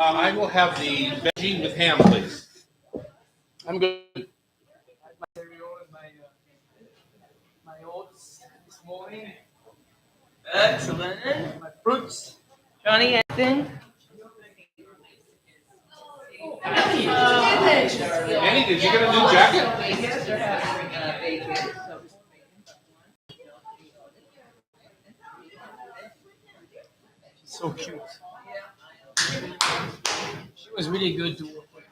I will have the veggie with ham, please. I'm good. My cereal and my oats this morning. Excellent. My fruits. Johnny, anything? Annie, did you get a new jacket? Yes, they're having bacon. So So cute. She was really good to work with.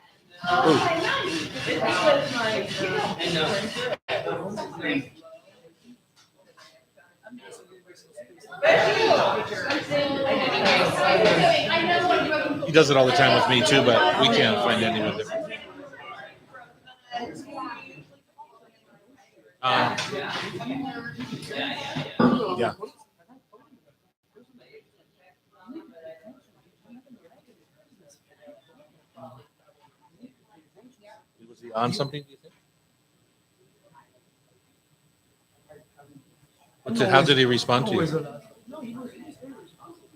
He does it all the time with me too, but we can't find anyone different. Yeah. Was he on something? Do you think? How did he respond to Always you? a lot. No, he was very responsible.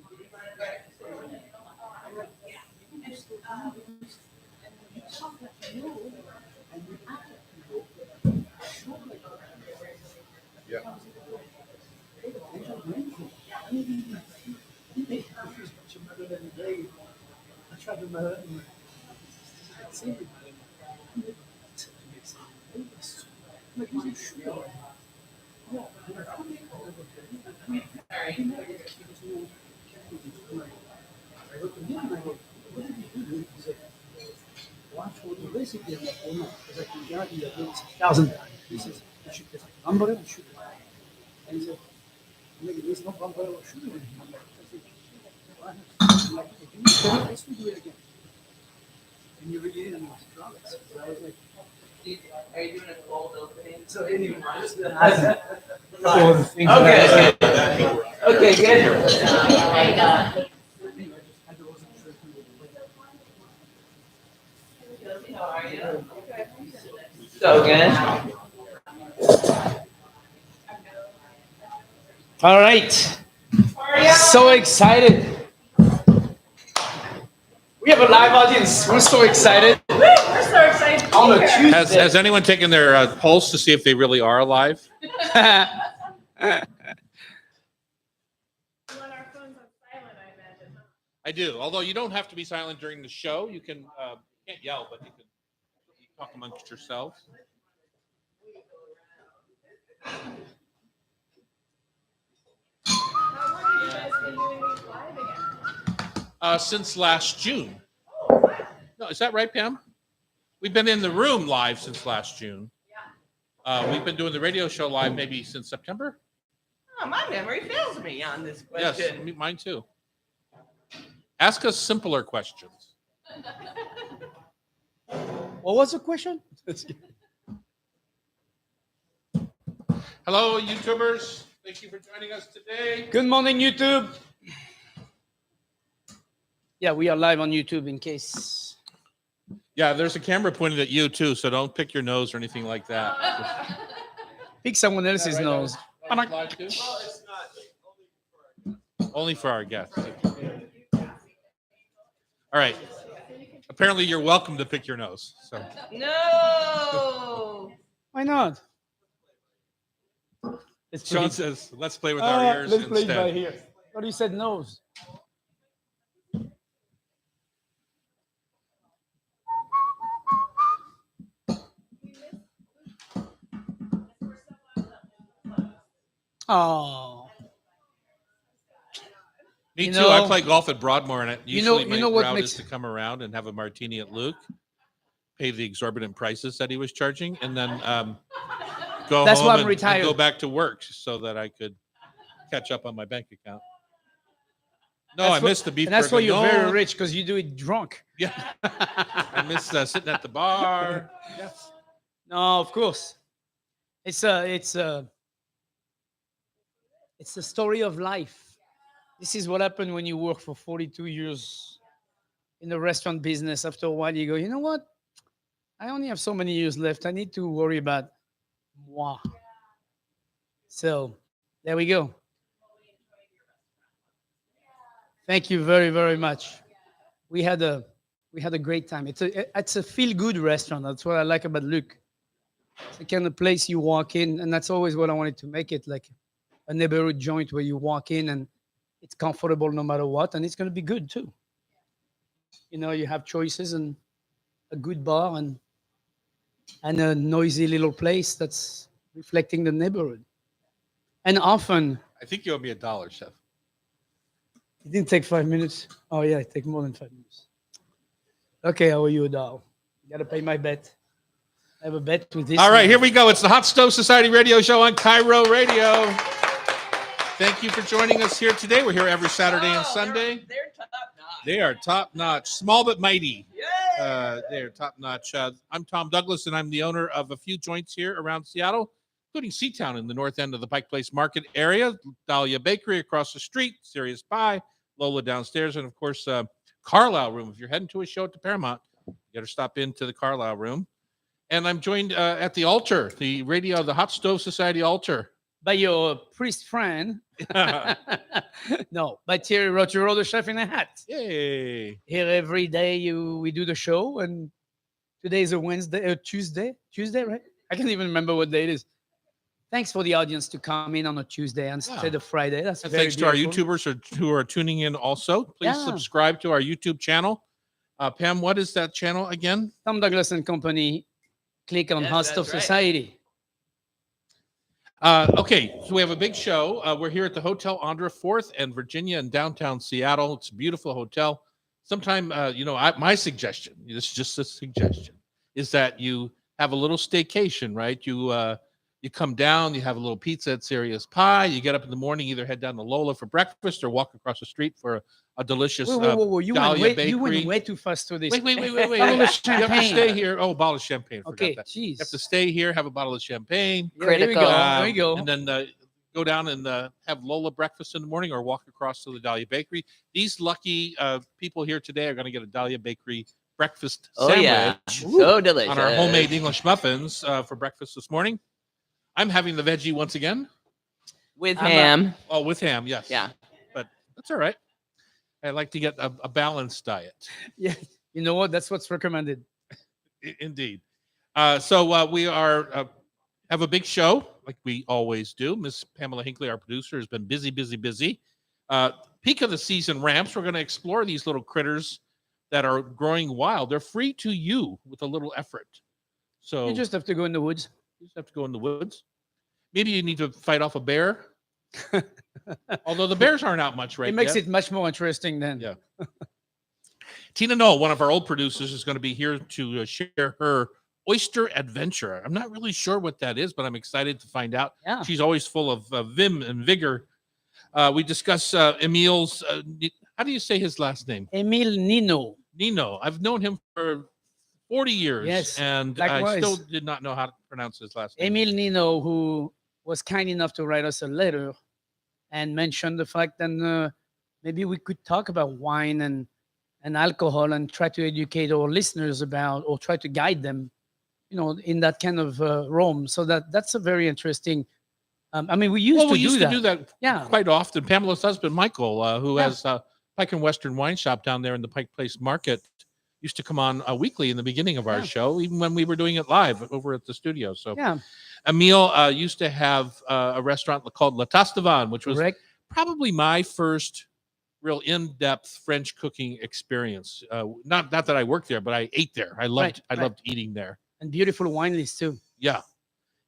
Yeah. Watch what the recipe is, because I can guarantee you, I've done this 1,000 times. He says, you should get number and sugar. And he said, there's no bumper or sugar in here. I'm like, let's do it again. And you really didn't want to draw it. So I was like, are you doing a cold opening? so anyway, Okay. Okay, good. How are you? So good. all right. So excited. We have a live audience. We're so excited. We're so excited. On a Tuesday. Has anyone taken their pulse to see if they really are alive? I do. Although you don't have to be silent during the show. You can can't yell, but you can talk amongst yourselves. Since last June. No, is that right, Pam? We've been in the room live since last June. We've been doing the radio show live maybe since September. Oh, my memory fails me on this Yes, question. mine too. Ask us simpler questions. What was the question? Hello, YouTubers. Thank you for joining us today. Good morning, YouTube. Yeah, we are live on YouTube in case. Yeah, there's a camera pointed at you too, so don't pick your nose or anything like that. Pick someone else's Right, nose. live too? Only for our guests. All right. Apparently, you're welcome to pick your nose. So No. Why not? Sean says, "Let's play with our ears let's instead." play by here. But he said nose. Oh. Me You too. I know- play golf at Broadmoor, and it You know- usually you know my what route makes- is to come around and have a martini at Luke, pay the exorbitant prices that he was charging, and then go That's home why I'm and retired. go back to work so that I could catch up on my bank account. No, I missed the beef. And that's why you're very bourguignon. rich, because you do it drunk. Yeah, I miss sitting at the bar. Yes. No, of course. It's the story of life. This is what happened when you work for 42 years in the restaurant business. After a while, you go, you know what? I only have so many years left. I need to worry about moi. So there we go. Thank you very, very much. we had a great time. It's a feel good restaurant. That's what I like about Luke. It's the kind of place you walk in, and that's always what I wanted to make it, like a neighborhood joint where you walk in and it's comfortable no matter what, and it's going to be good too. You know, you have choices and a good bar and a noisy little place that's reflecting the neighborhood. And often, I think you owe me $1, chef. it didn't take 5 minutes. Oh yeah, it take more than 5 minutes. Okay, I owe you $1. You gotta pay my bet. I have a bet with this. All right, one. here we go. It's the Hot Stove Society radio show on Cairo Radio. Thank you for joining us here today. We're here every Saturday and Sunday. They're top notch. They are top notch, small but mighty. Yay! They are top notch. I'm Tom Douglas, and I'm the owner of a few joints here around Seattle, including Seatown in the north end of the Pike Place Market area, Dahlia Bakery across the street, Serious Pie, Lola downstairs, and of course, Carlisle Room. If you're heading to a show at the Paramount, you got to stop into the Carlisle Room. And I'm joined at the altar, the Hot Stove Society altar. By your priest friend. No, by Thierry Roturo, the chef in a hat. Yay. Here every day we do the show, and today is a Wednesday, Tuesday, right? I can't even remember what day it is. Thanks for the audience to come in on a Tuesday instead of Friday. That's and very thanks to our beautiful. YouTubers who are tuning in also. Please subscribe to our YouTube channel. Pam, what is that channel again? Tom Douglas and Company. Click on Yes, Hot Stove that's right. Society. Okay, so we have a big show. We're here at the Hotel Andra 4th and Virginia in downtown Seattle. It's a beautiful hotel. Sometime, my suggestion, this is just a suggestion, is that you have a little staycation, right? You come down, you have a little pizza at Serious Pie. You get up in the morning, either head down to Lola for breakfast or walk across the street for a delicious Whoa. You Dahlia went Bakery. way too fast to this. Wait. Bottle You of have to champagne. stay here. Oh, a bottle of champagne. Forgot Okay, that. jeez. You have to stay here, have a bottle of champagne. Yeah, there we go. Critical. There we go. And then go down and have Lola breakfast in the morning or walk across to the Dahlia Bakery. These lucky people here today are going to get a Dahlia Bakery breakfast Oh sandwich yeah, so delicious. on our homemade English muffins for breakfast this morning. I'm having the veggie once again. with I'm ham. Oh, with ham, yes. Yeah. But that's all right. I like to get a balanced diet. Yeah, you know what? That's what's recommended. Indeed. So we are have a big show like we always do. Miss Pamela Hinckley, our producer, has been busy. Peak of the season ramps. We're going to explore these little critters that are growing wild. They're free to you with a little effort. So You just have to go in the woods. you just have to go in the woods. Maybe you need to fight off a bear. Although the bears aren't out much right It makes yet. it much more interesting then. Yeah. Tina Nole, one of our old producers, is going to be here to share her oyster adventure. I'm not really sure what that is, but I'm excited to find out. Yeah. She's always full of vim and vigor. We discuss Emile's, how do you say his last name? Emile Ninaud. Ninaud. I've known him for 40 years. Yes, And I likewise. still did not know how to pronounce his last name. Emile Ninaud, who was kind enough to write us a letter and mention the fact that maybe we could talk about wine and alcohol and try to educate our listeners about, or try to guide them, in that kind of realm. So that's a very interesting. We used to do that. Yeah. Quite often. Pamela's husband, Michael, who Yeah. has Pike and Western Wine Shop down there in the Pike Place Market, used to come on weekly in the beginning of our Yeah. show, even when we were doing it live over at the studio. So Yeah, Emile used to have a restaurant called La Tastavan, which was correct. probably my first real in-depth French cooking experience. Not that I worked there, but I ate there. I loved eating there. And beautiful wine list too. Yeah.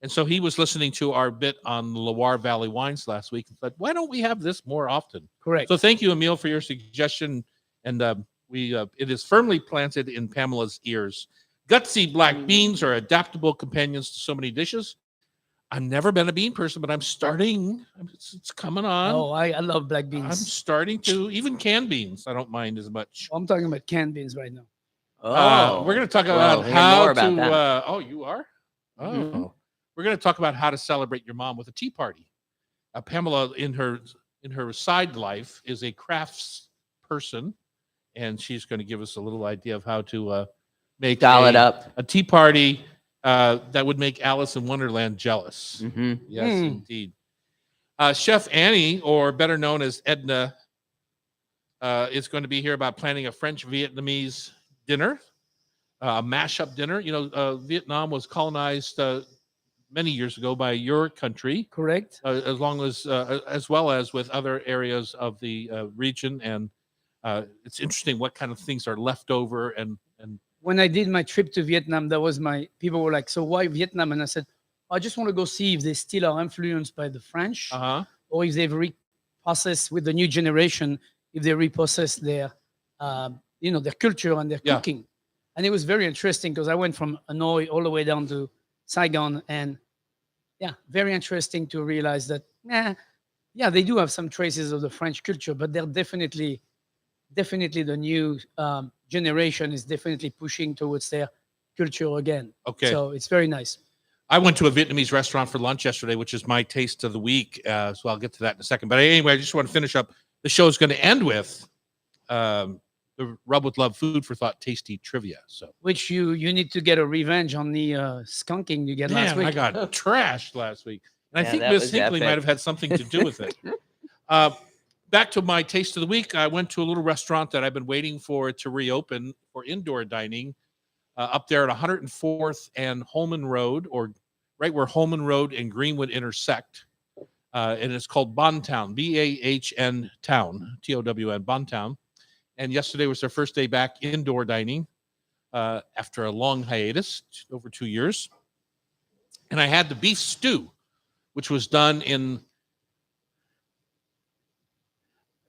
And so he was listening to our bit on the Loire Valley wines last week and said, why don't we have this more often? Correct. So thank you, Emile, for your suggestion. And it is firmly planted in Pamela's ears. Gutsy black beans are adaptable companions to so many dishes. I've never been a bean person, but I'm starting. It's coming on. Oh, I love black I'm beans. starting to, even canned beans, I don't mind as much. I'm talking about canned beans right now. We're going to talk about hear how more about to. that. You are? Oh, Mhm. we're going to talk about how to celebrate your mom with a tea party. Pamela, in her side life, is a crafts person, and she's going to give us a little idea of how to make Dial it up. a tea party that would make Alice in Wonderland jealous. Hmm. Yes, indeed. Chef Annie, or better known as Edna is going to be here about planning a French Vietnamese dinner, a mashup dinner. Vietnam was colonized many years ago by your country, Correct. as well as with other areas of the region, and it's interesting what kind of things are left over. And When I did my trip to Vietnam, that was my people were like, "So why Vietnam?" And I said, "I just want to go see if they still are influenced by the French, uh-huh. or if they've reprocessed with the new generation, if they reprocess their, their culture and their Yeah. cooking." And it was very interesting because I went from Hanoi all the way down to Saigon, and yeah, very interesting to realize that, yeah, they do have some traces of the French culture, but they're definitely the new generation is definitely pushing towards their culture again. Okay. So it's very nice. I went to a Vietnamese restaurant for lunch yesterday, which is my taste of the week. So I'll get to that in a second. But anyway, I just want to finish up. The show is going to end with the Rub with Love Food for Thought Tasty Trivia. So, Which you need to get a revenge on the skunking you get last man, week. I got trashed last week. And I Yeah, think that Miss was Hinckley epic. might have had something to do with it. Back to my taste of the week. I went to a little restaurant that I've been waiting for it to reopen for indoor dining up there at 104th and Holman Road, or right where Holman Road and Greenwood intersect. And it's called Bontown, Bahn Town, Town, Bontown. And yesterday was their first day back indoor dining after a long hiatus, over 2 years. And I had the beef stew, which was done in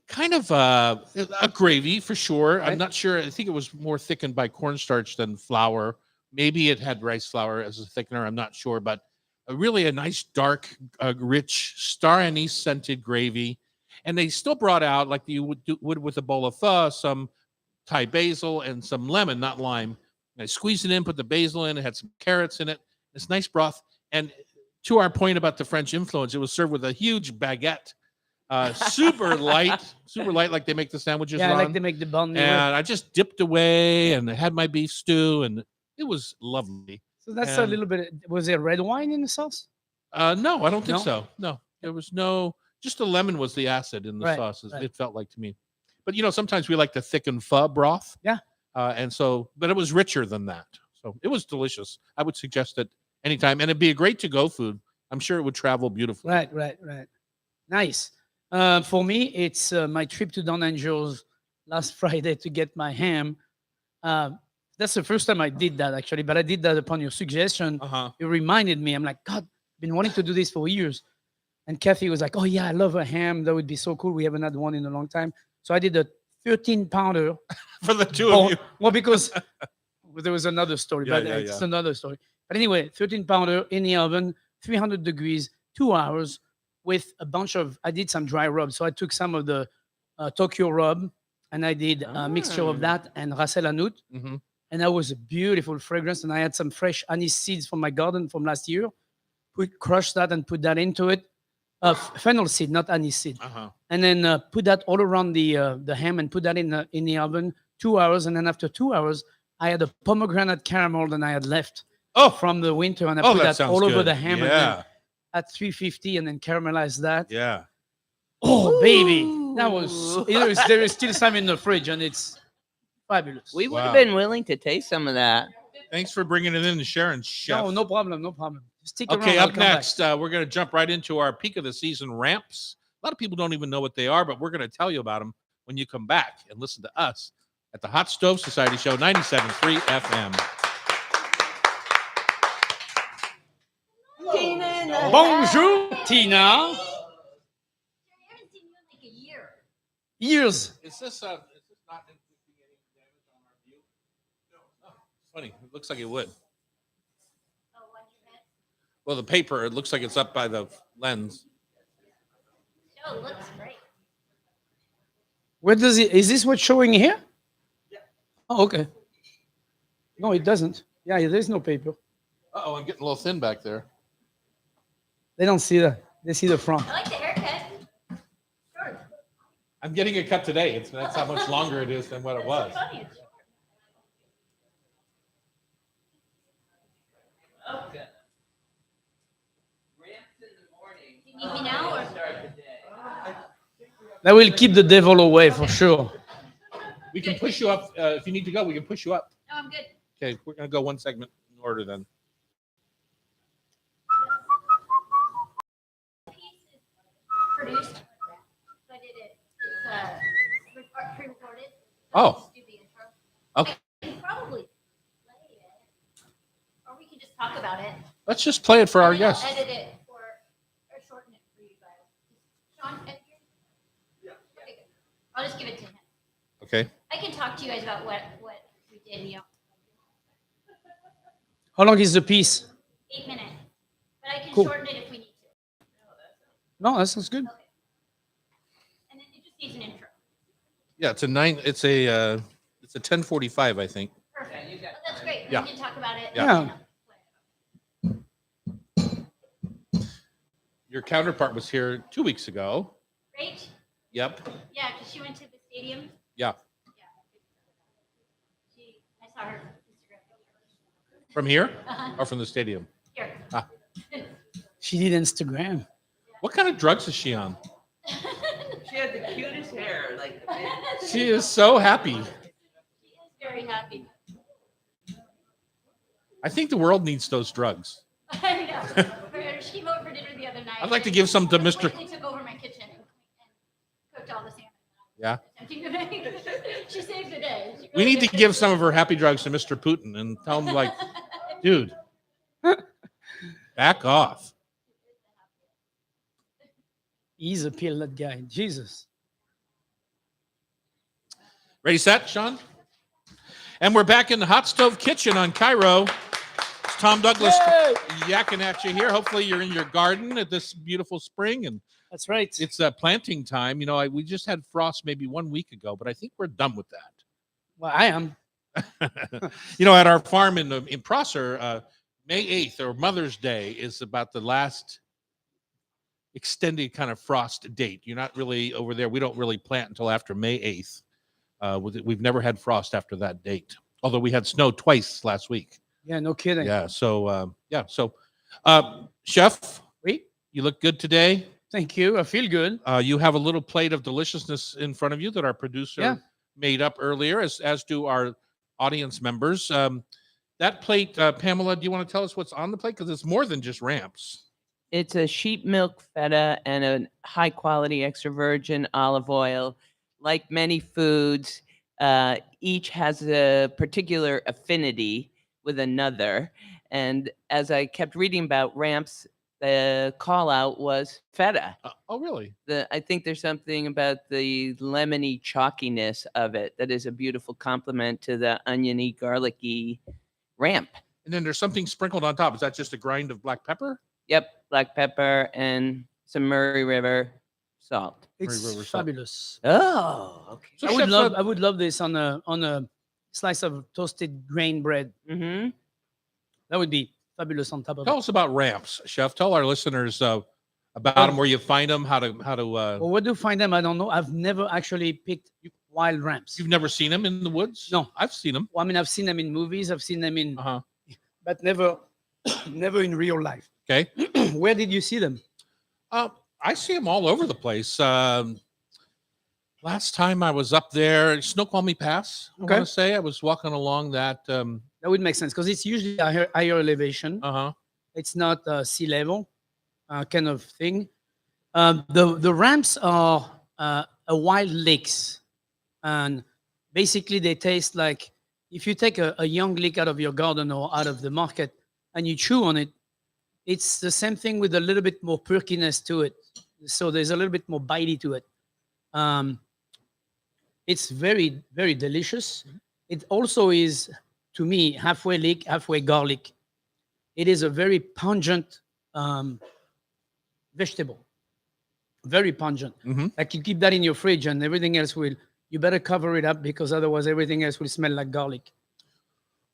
kind of a gravy for sure. Right. I'm not sure. I think it was more thickened by cornstarch than flour. Maybe it had rice flour as a thickener. I'm not sure, but really a nice dark, rich star anise scented gravy. And they still brought out, like you would with a bowl of pho, some Thai basil and some lemon, not lime. And I squeezed it in, put the basil in. It had some carrots in it. It's nice broth. And to our point about the French influence, it was served with a huge baguette. Super light, like they make the sandwiches Yeah, on. like they make the bun. And I just dipped away and I had my beef stew, and it was lovely. So that's a and- little bit. Was there red wine in the sauce? No, I don't think No? so. No, there was no. Just the lemon was the acid in the Right, sauces. right. It felt like to me. But sometimes we like to thicken pho broth. Yeah. And so, but it was richer than that. So it was delicious. I would suggest it anytime, and it'd be a great to-go food. I'm sure it would travel beautifully. Right. Nice. For me, it's my trip to Don Angel's last Friday to get my ham. That's the first time I did that, actually, but I did that upon your suggestion. Uh-huh. It reminded me. I'm like, God, been wanting to do this for years. And Kathy was like, "Oh yeah, I love a ham. That would be so cool. We haven't had one in a long time." So I did a 13-pounder. For the two of you. Well, because there was another story, Yeah, but yeah, it's yeah. another story. But anyway, 13-pounder in the oven, 300 degrees, 2 hours, with a bunch of. I did some dry rub, so I took some of the Tokyo rub, and I did a mixture of that and ras el hanout, Mhm. and that was a beautiful fragrance. And I had some fresh anise seeds from my garden from last year. Crush that and put that into it. Fennel seed, not anise seed. Uh-huh. And then put that all around the ham and put that in the oven 2 hours. And then after 2 hours, I had a pomegranate caramel that I had left Oh, from the winter, and I oh, put that that sounds all over good. the ham and Yeah, then at 350 and then caramelize that. yeah. Oh baby, that was there is still some in the fridge and it's fabulous. We would Wow. have been willing to taste some of that. Thanks for bringing it in and sharing, Chef. no problem. Stick around. Okay, I'll up come back. next, we're going to jump right into our peak of the season ramps. A lot of people don't even know what they are, but we're going to tell you about them when you come back and listen to us at the Hot Stove Society Show, 97.3 FM. Tina Nole. Bonjour, Tina. I haven't seen you in like a year. Years. Is this not inflicting any damage on our view? No. Oh, funny. It looks like it would. Oh, on your head. Well, the paper, it looks like it's up by the lens. Show looks great. Where does it? Is this what's showing here? Yeah. Oh, okay. No, it doesn't. Yeah, there's no paper. Uh-oh, I'm getting a little thin back there. They don't see that. They see the front. I like the haircut. Short. I'm getting it cut today. That's how much longer it is than what it was. That's so funny. It's short. Okay. Ramps in the morning. Do you need me now or? Start the day. That will keep the devil away for sure. We can push you up if you need to go. We can push you up. No, I'm good. Okay, we're gonna go one segment in order then. Piece is produced. So I did it. It's pre-recorded. So Oh. I'll just do the intro. Okay. I can probably play it, or we can just talk about it. Let's just play it for our And then I'll guests. edit it or shorten it for you guys. Sean, edit here? Yeah. Okay, good. I'll just give it to him. Okay. I can talk to you guys about what we did. How long is the piece? 8 minutes, but I can Cool. shorten it if we need to. No, that sounds good. Okay. And then it just needs an intro. Yeah, it's a 10:45, I think. Perfect. Oh, that's great. Yeah. We can talk about it. Yeah. Your counterpart was here 2 weeks ago. Great. Yep. Yeah, because she went to the stadium. Yeah. I saw her Instagram. From here Uh-huh. or from the stadium? Here. Ah. She did Instagram. What kind of drugs is she on? She had the cutest hair, like the big. She is so happy. She is very happy. I think the world needs those drugs. I know. She came over for dinner the other night. I'd like to give some to Mr. Quickly took over my kitchen and cooked all the salmon. Yeah. She saved the day. She We really need to did. give some of her happy drugs to Mr. Putin and tell him, like, dude, back off. He's a pill, that guy. Jesus. Ready, set, Sean? And we're back in the hot stove kitchen on Cairo. It's Tom Douglas yakking at you here. Hopefully you're in your garden at this beautiful spring, and That's right. it's planting time. You know, we just had frost maybe 1 week ago, but I think we're done with that. Well, I am. You know, at our farm in Prosser, May 8th or Mother's Day is about the last extended kind of frost date. You're not really over there. We don't really plant until after May 8th. We've never had frost after that date, although we had snow twice last week. Yeah, no kidding. Yeah. So, Chef, Wait, you look good today. thank you. I feel good. You have a little plate of deliciousness in front of you that our producer made up earlier, as do our audience members. That plate, Pamela, do you want to tell us what's on the plate? Because it's more than just ramps. It's a sheep milk feta and a high quality extra virgin olive oil. Like many foods, each has a particular affinity with another. And as I kept reading about ramps, the call out was feta. Oh, really? I think there's something about the lemony chalkiness of it that is a beautiful complement to the oniony, garlicky ramp. And then there's something sprinkled on top. Is that just a grind of black pepper? Yep, black pepper and some Murray River salt. It's River salt. fabulous. Oh, okay. So, I Chef, would love this on a slice of toasted grain bread. Mm-hmm. That would be fabulous on top of tell it. us about ramps, Chef. Tell our listeners about them, where you find them, how to. Well, where do you find them? I don't know. I've never actually picked wild ramps. You've never seen them in the woods? No. I've seen them. Well, I mean, I've seen them in movies. I've seen them in, Uh-huh. but never, never in real life. Okay. Where did you see them? I see them all over the place. Last time I was up there, Snoqualmie Pass, I Okay. want to say. I was walking along that. That would make sense because it's usually higher elevation. Uh-huh. It's not sea level kind of thing. The ramps are a wild lakes, and basically they taste like if you take a young leek out of your garden or out of the market and you chew on it, it's the same thing with a little bit more perkiness to it. So there's a little bit more bitey to it. It's very, very delicious. It also is, to me, halfway leek, halfway garlic. It is a very pungent vegetable. Very pungent. Mhm. Like you keep that in your fridge and everything else you better cover it up because otherwise everything else will smell like garlic.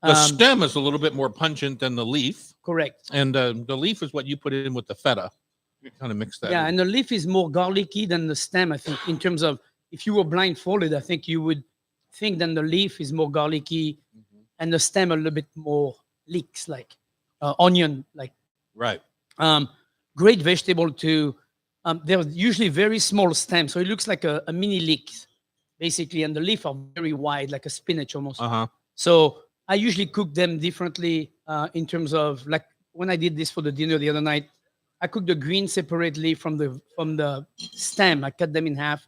The stem is a little bit more pungent than the leaf, Correct. and the leaf is what you put in with the feta. You kind of mix that. Yeah, in. and the leaf is more garlicky than the stem, I think, in terms of if you were blindfolded, I think you would think that the leaf is more garlicky and the stem a little bit more leeks, like onion, like. Right. Great vegetable too. They're usually very small stems, so it looks like a mini leek. basically, and the leaf are very wide, like a spinach almost. Uh-huh. So I usually cook them differently in terms of like when I did this for the dinner the other night, I cooked the greens separately from the stem. I cut them in half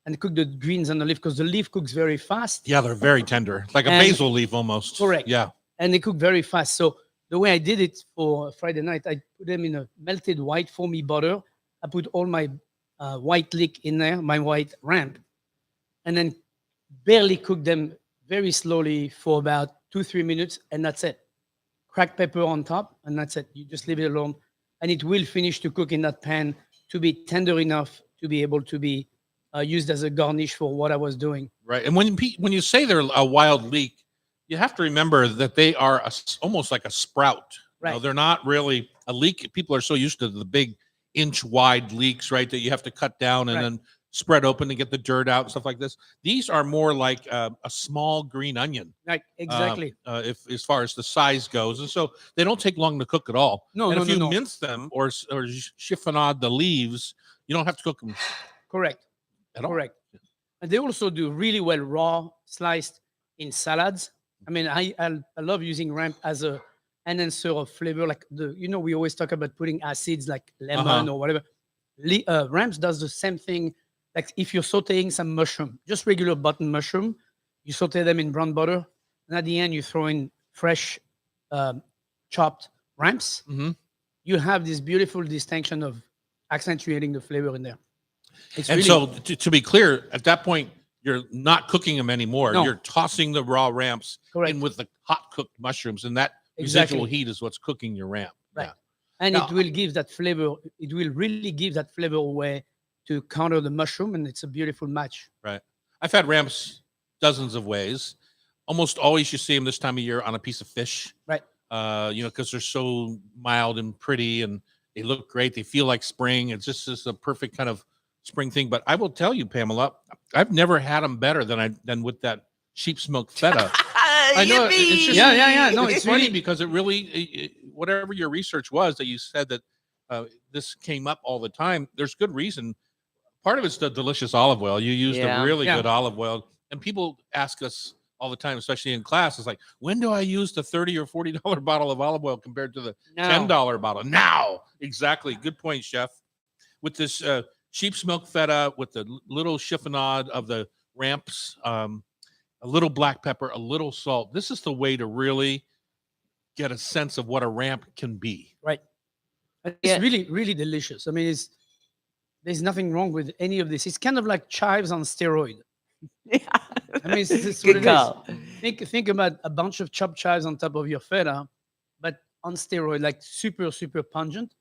and cook the greens and the leaf because the leaf cooks very fast. Yeah, they're very tender, like a And- basil leaf almost. Correct. Yeah. And they cook very fast. So the way I did it for Friday night, I put them in a melted white foamy butter. I put all my white leek in there, my white ramp, and then barely cook them very slowly for about 2-3 minutes, and that's it. Cracked pepper on top, and that's it. You just leave it alone, and it will finish to cook in that pan to be tender enough to be able to be used as a garnish for what I was doing. Right. And when you say they're a wild leek, you have to remember that they are almost like a sprout. You know, Right. they're not really a leek. People are so used to the big inch wide leeks, right, that you have to cut down and Right. then spread open to get the dirt out and stuff like this. These are more like a small green onion. Right, exactly. If as far as the size goes, and so they don't take long to cook at all. No, and no, if no, you no. mince them or chiffonade the leaves, you don't have to cook them Correct. at all. Correct. And they also do really well raw, sliced in salads. I mean, I love using ramp as a enhancer of flavor. Like we always talk about putting acids like lemon or whatever. Ramps does the same thing. Like if you're sauteing some mushroom, just regular button mushroom, you saute them in brown butter, and at the end you throw in fresh chopped ramps. Mhm. You have this beautiful distinction of accentuating the flavor in there. It's And really, so, to be clear, at that point, you're not cooking them anymore. No. You're tossing the raw ramps Correct. in with the hot cooked mushrooms, and that Exactly. residual heat is what's cooking your ramp. Right. Yeah. and Now- it will give that flavor. It will really give that flavor away to counter the mushroom, and it's a beautiful match. Right. I've had ramps dozens of ways. Almost always you see them this time of year on a piece of fish. Right. Because they're so mild and pretty and they look great. They feel like spring. It's just a perfect kind of spring thing. But I will tell you, Pamela, I've never had them better than with that sheep smoked feta. I know it's just Yeah. No, it's it's funny really because it really whatever your research was that you said that this came up all the time. There's good reason. Part of it's the delicious olive oil. You used Yeah. a really Yeah. good olive oil, and people ask us all the time, especially in class, it's like, when do I use the $30 or $40 bottle of olive oil compared to the $10 bottle? Now, exactly. Good point, chef. With this sheep's milk feta, with the little chiffonade of the ramps, a little black pepper, a little salt. This is the way to really get a sense of what a ramp can be. right. It's Yeah. really, really delicious. I mean, there's nothing wrong with any of this. It's kind of like chives on steroid. I mean, it's what Good it call. is. Think about a bunch of chopped chives on top of your feta, but on steroid, like super, super pungent.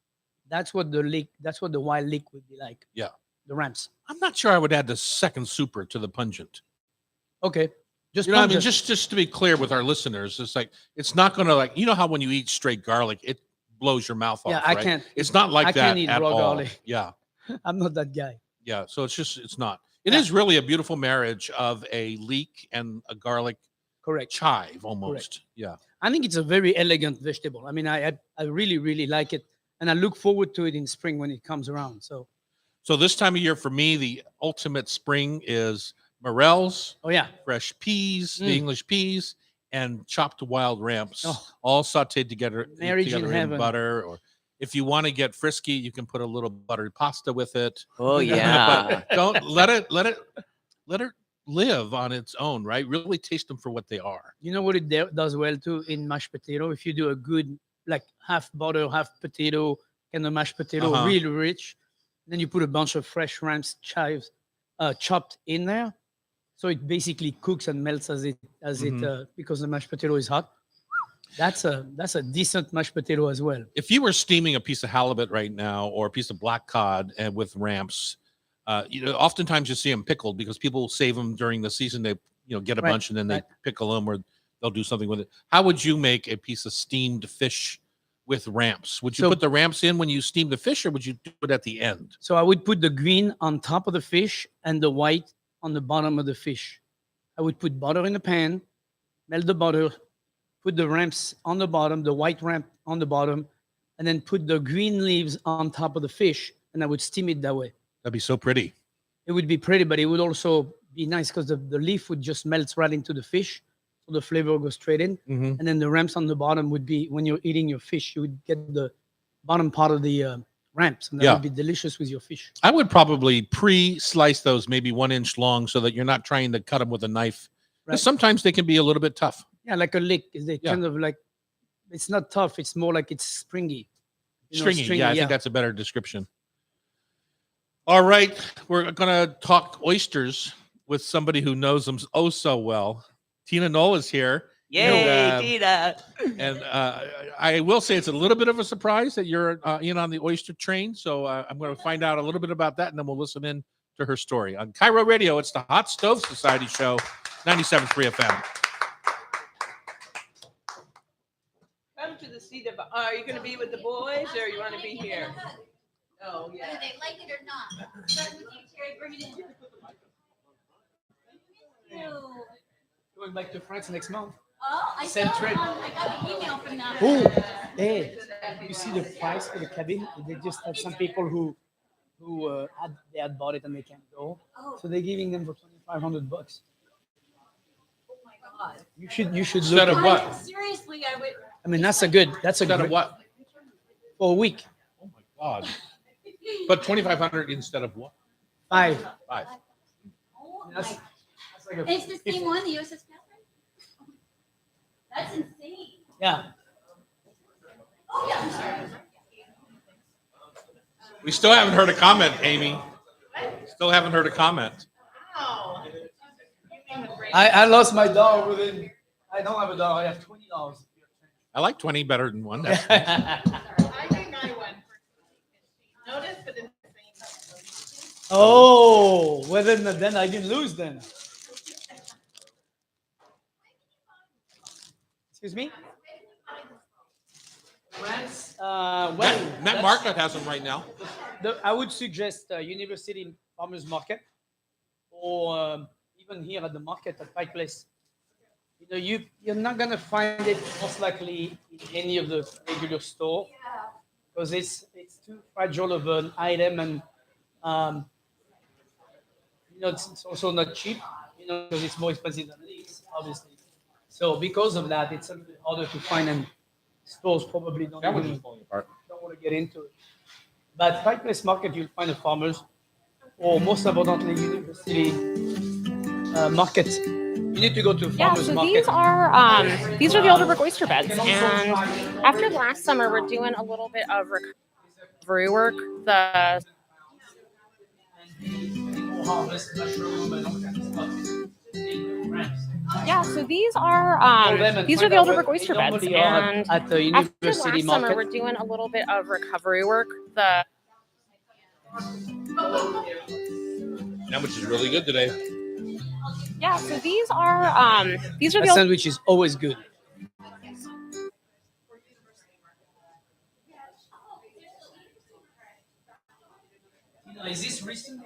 That's what the wild leek would be like. Yeah. The ramps. I'm not sure I would add the second super to the pungent. Okay. Just You know, what I mean, pungent. just to be clear with our listeners, it's like it's not going to like how when you eat straight garlic, it blows your mouth off. Yeah, I right? can't. It's not like I that can't eat at raw all. garlic. Yeah, I'm not that guy. yeah. So it's not. It Yeah. is really a beautiful marriage of a leek and a garlic Correct. chive almost. Yeah. I think it's a very elegant vegetable. I mean, I really, really like it, and I look forward to it in spring when it comes around. So, So this time of year for me, the ultimate spring is morels, oh yeah, fresh peas, the Mm. English peas, and chopped wild ramps, Oh. all sautéed together, Marriage in together heaven. butter. Or if you want to get frisky, you can put a little buttered pasta with it. Oh yeah. But don't let it live on its own, right? Really taste them for what they are. you know what it does well too in mashed potato. If you do a good like half butter, half potato, kind of mashed potato, Uh-huh. really rich, then you put a bunch of fresh ramps, chives, chopped in there, so it basically cooks and melts as it because the mashed potato is hot. That's a decent mashed potato as well. If you were steaming a piece of halibut right now or a piece of black cod and with ramps, oftentimes you see them pickled because people save them during the season. They get a Right, bunch and then they right. pickle them or they'll do something with it. How would you make a piece of steamed fish with ramps? Would you So- put the ramps in when you steam the fish, or would you do it at the end? So I would put the green on top of the fish and the white on the bottom of the fish. I would put butter in the pan, melt the butter, put the ramps on the bottom, the white ramp on the bottom, and then put the green leaves on top of the fish, and I would steam it that way. That'd be so pretty. It would be pretty, but it would also be nice because the leaf would just melt right into the fish, so the flavor goes straight in. Mhm. And then the ramps on the bottom would be when you're eating your fish, you would get the bottom part of the ramps, and that Yeah. would be delicious with your fish. I would probably pre-slice those maybe 1 inch long so that you're not trying to cut them with a knife. Because Right. sometimes they can be a little bit tough. Yeah, like a lick. Is they Yeah. kind of like it's not tough. It's more like it's springy. You know, Stringy. Yeah, I think that's a better description. All right. We're going to talk oysters with somebody who knows them oh so well. Tina Nole is here. Yay, Tina. And I will say it's a little bit of a surprise that you're in on the oyster train. So I'm going to find out a little bit about that, and then we'll listen in to her story. On Cairo Radio, it's the Hot Stove Society Show, 97.3 FM. Come to the seat of. Are you going to be with the boys, or you want to be here? Oh, yeah. Whether they like it or not. Start with you, Terry. Bring it in. Ew. Going back to France next month. Oh, I Same saw trip. I got an email from them. Oh, hey, you see the price for the cabin? They just had some people who had bought it and they can't go, Oh, so they're giving them for $2,500. oh my God. You should Instead look. of what? Seriously, I would. I mean, that's a good. That's a Instead of good what? for a week. Oh, my God. But 2,500 instead of what? 5. 5. Oh my. That's like And it's the same one, the USS Catherine? That's insane. Yeah. Oh, yeah, I'm sorry. We still haven't heard a comment, Amy. Still haven't heard a comment. I lost my dollar within. I don't have a dollar. I have $20. I like 20 better than 1. That's I think I won. Notice, but in the same. Oh, well then I didn't lose then. Excuse me? France, well, Matt that's- Market has them right now. I would suggest University Farmers Market, or even here at the market at Pike Place. You know, you're not gonna find it most likely in any of the regular store because it's too fragile of an item, and you know it's also not cheap. You know, because it's more expensive than it is, obviously. So because of that, it's a little bit harder to find, and stores probably don't That one's even just falling apart. don't want to get into it. But Pike Place Market, you'll find the farmers, or most abundantly, University Market. You need to go to Yeah, farmers so market. these are the Alderbrook oyster beds, and after last summer, we're doing a little bit of recovery work. The Harvest mushroom and all kinds of stuff. yeah, so these Call are them and these are find the out Alderbrook where oyster they beds, normally are and at the after University last summer, Market. we're doing a little bit of recovery work. The That which is really good today. yeah, so these are That the sandwich is always good. Is this recent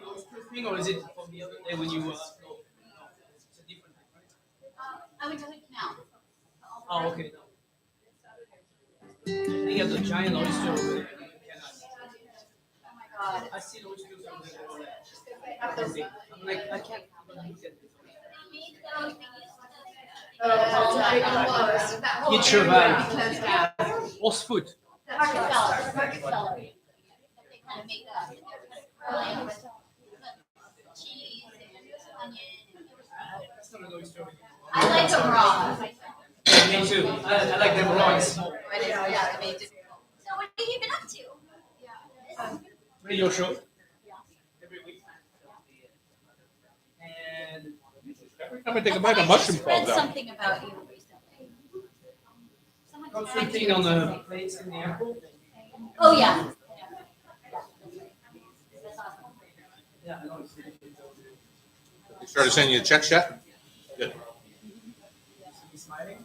thing, or is it from the other day when you no, it's a different thing, right? I went to the canal. Oh, okay. No. They have the giant oyster over there. Oh my God. I see the oysters over there. I'm like, I can't even look at this. Eat survive. Horse foot. Rockefeller. Rockefeller. They kind of make cheese and onion. That's not an oyster. I like them raw. Me too. I like them raw and small. Yeah, they do. So what have you been up to? Radio show. Every week. And Every time I take a bite, a mushroom I read falls out. something about you recently. Someone got tagged something you. on the plates in the airport. Oh, yeah. That's awesome. Yeah, I know. It's You started sending you checks yet? Good. smiling.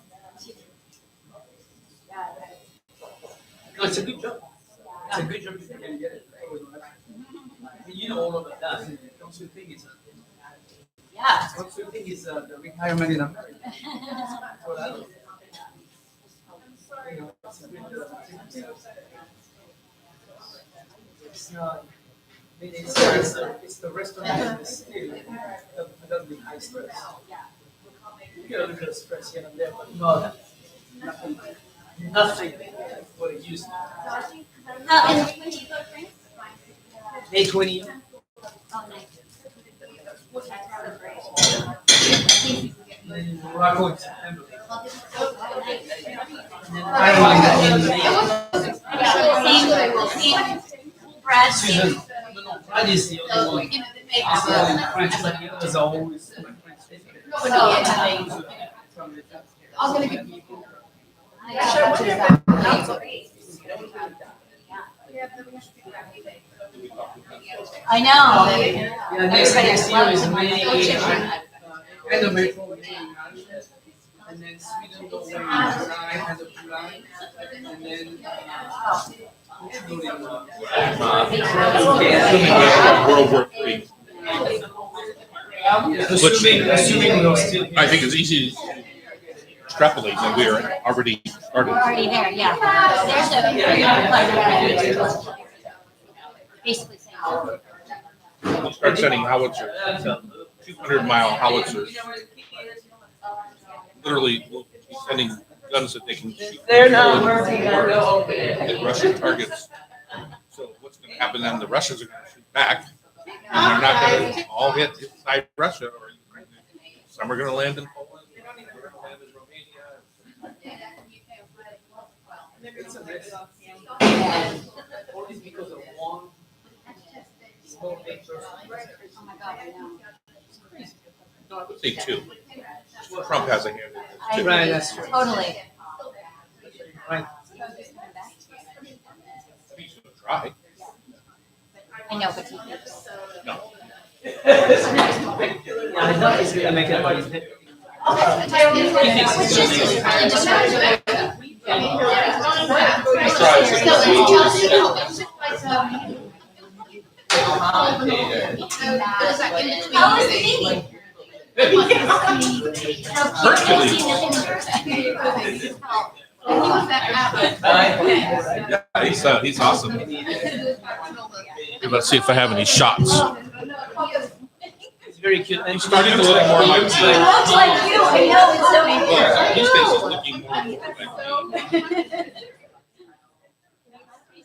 No, it's a good job. It's a good job if you can get it. You know all about that. Consulting is Yeah. consulting is the retirement in America. That's what I do. You know, it's a good, it's not It's the restaurant business that with high stress. You get a little stress here and there, but not nothing what it used to And when do you go to France? be. May 20. Oh, nice. And then Morocco in September. Brad, Susan, no, Brad is the other one. French, but the others are always my French favorite. I'm gonna give you. I know. Yeah, next year is May, end of April, May, and then Sweden, Norway, July, end of July, and then World War III. assuming we're still here. I think it's easy to extrapolate that we are already started. We're already there, yeah. There's a. Basically saying. We start sending howitzers, 200-mile howitzers. Literally, we'll be sending guns that they can shoot. They're not working on the opening. At Russian targets. So what's going to happen then? The Russians are going to shoot back, and they're not going to all hit inside Russia, or Ukraine. Some are going to land in Poland, some are going to land in Romania. It's a mess. Only because of one small picture. Oh my God, I know. No, I would say two. Trump has a hand in this, too. Right, that's true. Totally. Right. He's going to try. I know, but he thinks. No. Yeah, I thought he's gonna make it about his head. It's just really distracting. How is the baby? Yeah, he's awesome. Let's see if I have any shots. It's very cute. And He's starting to look more like He looks like you. I know, His face is looking more and more like me.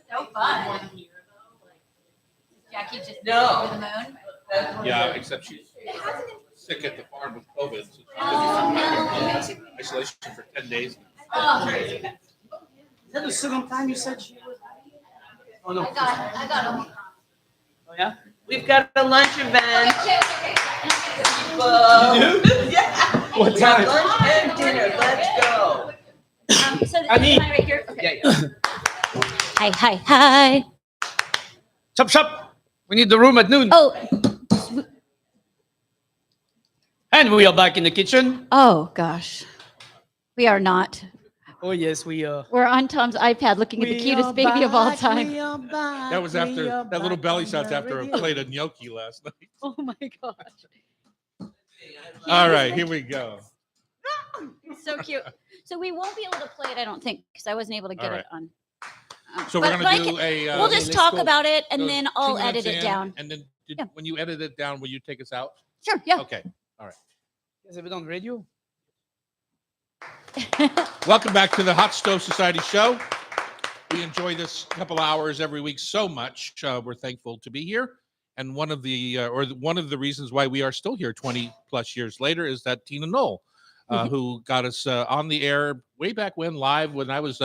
so fun. Jackie just No. over the moon. Yeah, except she's sick at the farm with COVID. So she's in isolation for 10 days. Oh, Is that the second time you said she was? Oh no. I got him. Oh yeah? We've got a lunch event. Yeah. What We have time? lunch and dinner. Let's go. So this I is mean- mine right here. Okay. Yeah. Hi. Chop, chop. We need the room at noon. Oh, And we are back in the kitchen. Oh gosh, we are not. Oh, yes, we are. We're on Tom's iPad looking at the cutest baby of all time. That was after that little belly shot's after a plate of gnocchi last night. Oh my gosh. All right, here we go. So cute. So we won't be able to play it, I don't think, because I wasn't able to get All it on. So but- we're but I gonna do can- a. We'll just let's talk go. about it and so then 2 I'll minutes edit it in, down. And then Yeah. when you edit it down, will you take us out? Sure, yeah. Okay. Is it on radio? Welcome back to the Hot Stove Society show. We enjoy this couple hours every week so much. We're thankful to be here. And one of the reasons why we are still here 20 plus years later is that Tina Nole, who got us on the air way back when, live when I was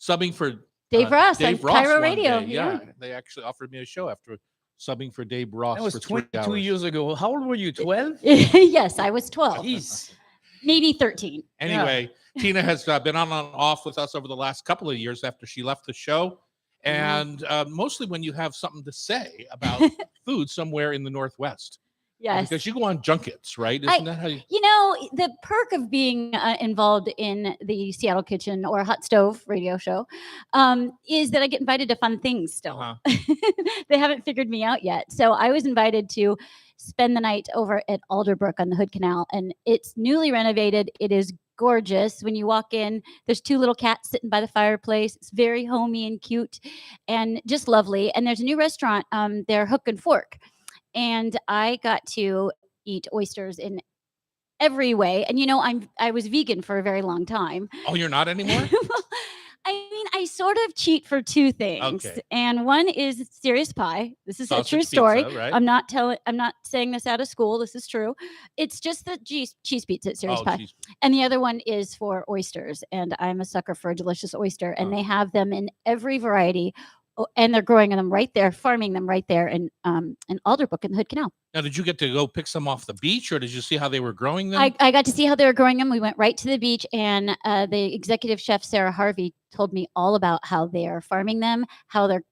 subbing for Dave Ross on Dave Ross Cairo one Radio. day. Yeah, they actually offered me a show after subbing for Dave Ross That was for 3 22 hours. years ago. How old were you? 12? Yes, I was 12, Jeez. maybe 13. Anyway, Tina has been on and off with us over the last couple of years after she left the show. And mostly when you have something to say about food somewhere in the Northwest. Yes. Because you go on junkets, right? Isn't that how you... You know, the perk of being involved in the Seattle Kitchen or Hot Stove radio show is that I get invited to fun things still. They haven't figured me out yet. So I was invited to spend the night over at Alderbrook on the Hood Canal, and it's newly renovated. It is gorgeous. When you walk in, there's two little cats sitting by the fireplace. It's very homey and cute and just lovely. And there's a new restaurant, they're Hook and Fork. And I got to eat oysters in every way. And I was vegan for a very long time. Oh, you're not anymore? I mean, I sort of cheat for two things. Okay. And one is serious pie. This is a Sausage true story. pizza, right? I'm not saying this out of school. This is true. It's just the cheese pizza at serious pie. Geez. And the other one is for oysters. And I'm a sucker for a delicious oyster. And Oh. they have them in every variety. And they're growing them right there, farming them right there in Alderbrook in the Hood Canal. Now, did you get to go pick some off the beach, or did you see how they were growing them? I got to see how they were growing them. We went right to the beach, and the executive chef, Sarah Harvey, told me all about how they are farming them, how they're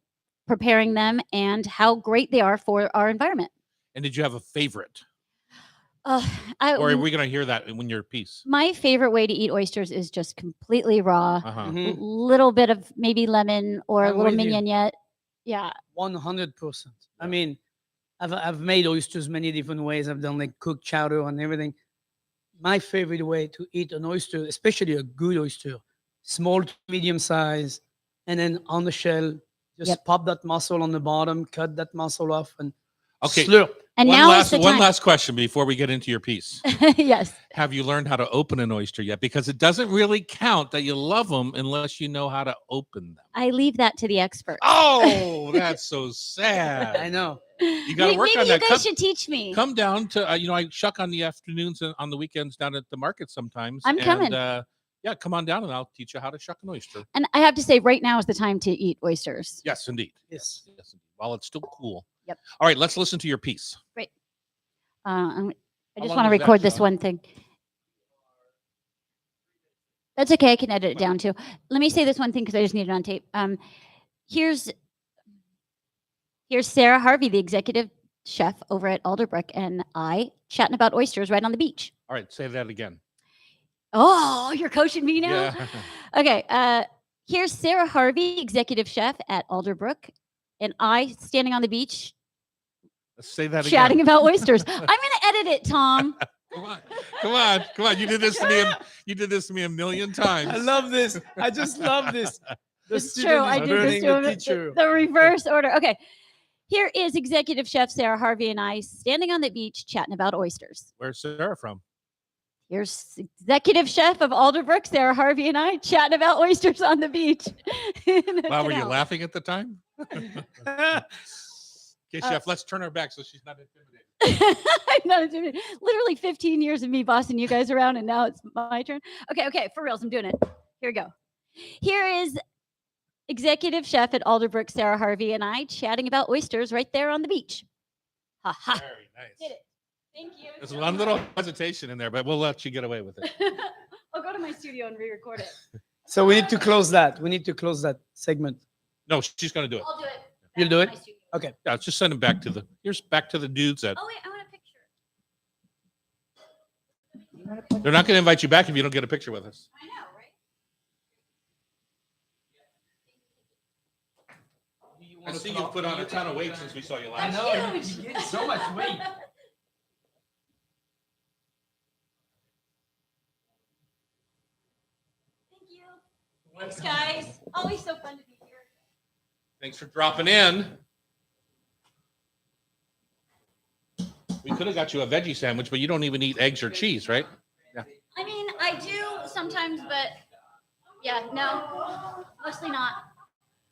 preparing them, and how great they are for our environment. And did you have a favorite? Or Or are we going to hear that in your piece? my favorite way to eat oysters is just completely raw. Uh-huh. Mhm. Little bit of maybe lemon or a I'm little with you. mignonette. Yeah. 100%. I mean, I've made oysters many different ways. I've done like cooked chowder and everything. My favorite way to eat an oyster, especially a good oyster, small to medium size, and then on the shell, just Yep. pop that mussel on the bottom, cut that mussel off, and Okay. slurp. And one now last, is the one time. last question before we get into your piece. Yes. Have you learned how to open an oyster yet? Because it doesn't really count that you love them unless you know how to open them. I leave that to the experts. Oh, that's so sad. I know. You got to work Maybe on that. you guys should teach me. Come down to I shuck on the afternoons and on the weekends down at the market sometimes. I'm coming. Yeah, come on down and I'll teach you how to shuck an oyster. And I have to say, right now is the time to eat oysters. Yes, indeed. Yes. Yes, indeed. While it's still cool. Yep. All right, let's listen to your piece. I How just long want to was that, record this Sean? one thing. That's okay. I can edit it down too. Let me say this one thing because I just need it on tape. Here's Sarah Harvey, the executive chef over at Alderbrook, and I chatting about oysters right on the beach. All right, say that again. Oh, you're coaching me now? Yeah. Okay. Here's Sarah Harvey, executive chef at Alderbrook, and I standing on the beach Let's say that chatting again. about oysters. I'm going to edit it, Tom. Come on. You did this to me. You did this to me a million times. I love this. I just love this. The It's student true. is I did burning this to the him. teacher. The reverse order. Okay. Here is executive chef Sarah Harvey and I standing on the beach chatting about oysters. Where's Sarah from? Here's executive chef of Alderbrook, Sarah Harvey, and I chatting about oysters on the beach. Wow, were you laughing at the time? Okay, chef, let's turn her back so she's not intimidated. I'm not intimidated. Literally 15 years of me bossing you guys around, and now it's my turn. Okay, for reals, I'm doing it. Here we go. Here is executive chef at Alderbrook, Sarah Harvey, and I chatting about oysters right there on the beach. Ha ha. Very nice. Did it. Thank you. There's one little hesitation in there, but we'll let you get away with it. I'll go to my studio and re-record it. So we need to close that. We need to close that segment. No, she's going to do it. I'll do it. You'll do back it? to my studio. Okay. Yeah, just send him back to the dudes that Oh wait, I want a picture. they're not going to invite you back if you don't get a picture with us. I know, right? I see you put on a ton of weight since we saw you I last. know. You gained so much weight. Thank you. Thanks, guys. Always so fun to be here. Thanks for dropping in. We could have got you a veggie sandwich, but you don't even eat eggs or cheese, right? I mean, I do sometimes, but yeah, no, mostly not.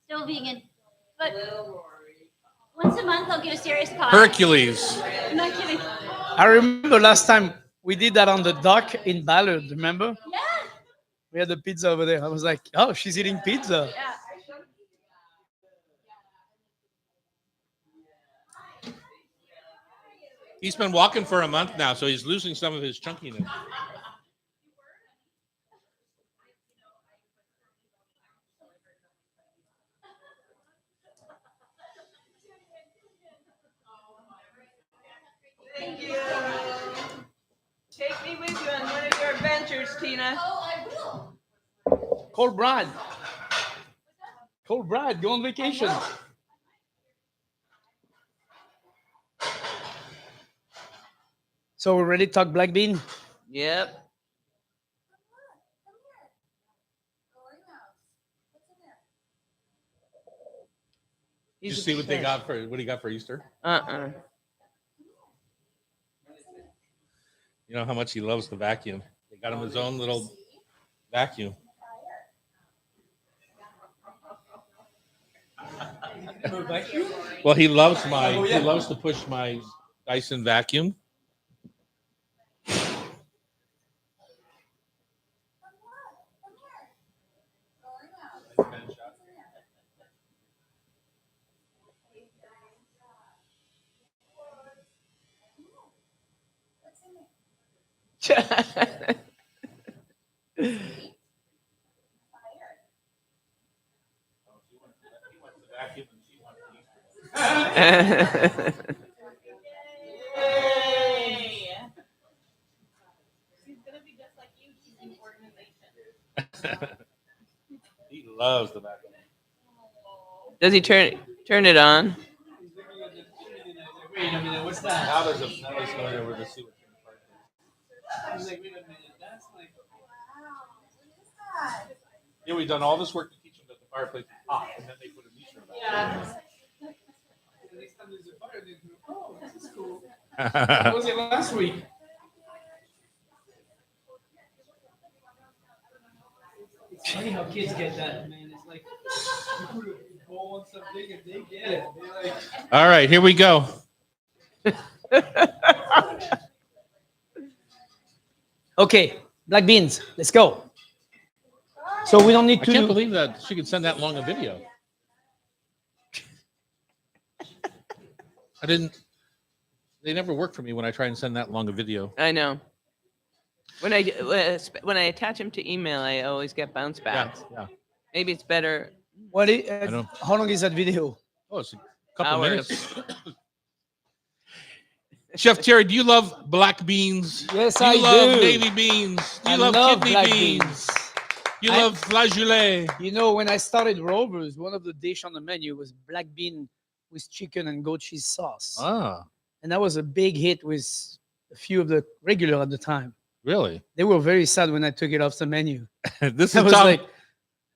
Still vegan. But once a month, I'll get a serious pie. Hercules. I'm not kidding. I remember last time we did that on the dock in Ballard. Remember? Yeah. We had the pizza over there. I was like, oh, she's eating pizza. Yeah. He's been walking for a month now, so he's losing some of his chunkiness. Thank you. Take me with you on one of your adventures, Tina. Oh, I will. Call Brad. Call Brad. Go on vacation. So we're ready to talk black bean? Yep. Did you see what they got for what he got for Easter? You know how much he loves the vacuum. They got him his own little vacuum. Well, he loves he loves to push my Dyson vacuum. Yay! She's gonna be just like you, keeping organization. He loves the vacuum. Does he turn it on? Wait a minute, what's that? Now there's going over to see what's in the fireplace. He's like, wait a minute, that's like. Yeah, we've done all this work to teach them that the fireplace is hot, and then they put a Easter vacuum. Yeah. The next time there's a fire, they go, oh, this is cool. What was it last week? It's funny how kids get that, man. It's like you put a ball on something and they get it. They're like, All right, here we go. Okay, black beans. Let's go. So we don't need I to. can't believe that she could send that long a video. I didn't. They never work for me when I try and send that long a video. I know. When I attach them to email, I always get bounce Yeah, backs. yeah. Maybe it's better. know. How long is that video? Oh, it's a couple Hours. minutes. Chef Terry, do you love black beans? Yes, Do you I love do. navy beans? Do you I love kidney black beans? You love flageolet? You know, when I started Rovers, one of the dish on the menu was black bean with chicken and goat cheese sauce. Ah, And that was a big hit with a few of the regular at the time. really? They were very sad when I took it off the menu. This I is was Tom. like,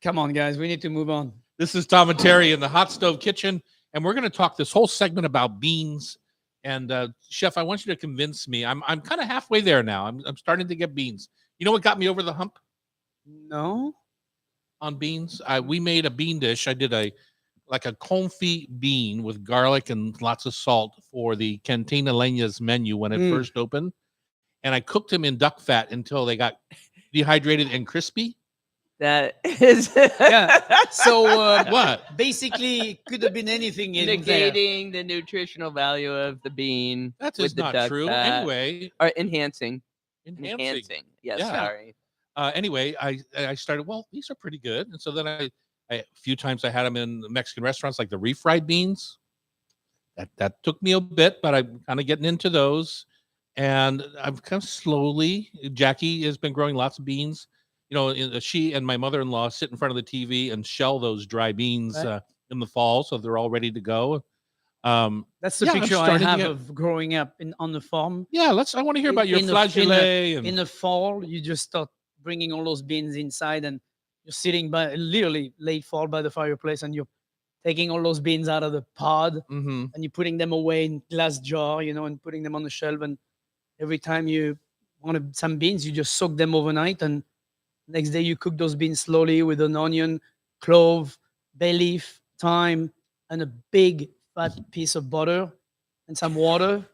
come on, guys, we need to move on. This is Tom and Terry in the hot stove kitchen, and we're going to talk this whole segment about beans. And Chef, I want you to convince me. I'm kind of halfway there now. I'm starting to get beans. You know what got me over the hump No? on beans? We made a bean dish. I did a confit bean with garlic and lots of salt for the Cantina Leña's menu when it first opened. And I cooked them in duck fat until they got dehydrated and crispy. That is Yeah. So What? basically, it could have been anything in there. negating the nutritional value of the bean. That with is the not duck true. fat. Anyway, Or enhancing. enhancing. Yes, Yeah. sorry. Anyway, I started, well, these are pretty good. And so then I a few times I had them in Mexican restaurants, like the refried beans. That took me a bit, but I'm kind of getting into those. And I've kind of slowly, Jackie has been growing lots of beans. You know, she and my mother-in-law sit in front of the TV and shell those dry beans Right. in the fall, so they're all ready to go. That's the Yeah, I'm picture I starting to have get- of growing up on the farm. Yeah, I want to hear about your In the- flageolet. In the fall, you just start bringing all those beans inside, and you're sitting by literally late fall by the fireplace, and you're taking all those beans out of the pod, Mm-hmm. and you're putting them away in glass jar, you know, and putting them on the shelf. And every time you want some beans, you just soak them overnight, and next day you cook those beans slowly with an onion, clove, bay leaf, thyme, and a big fat piece of butter and some water,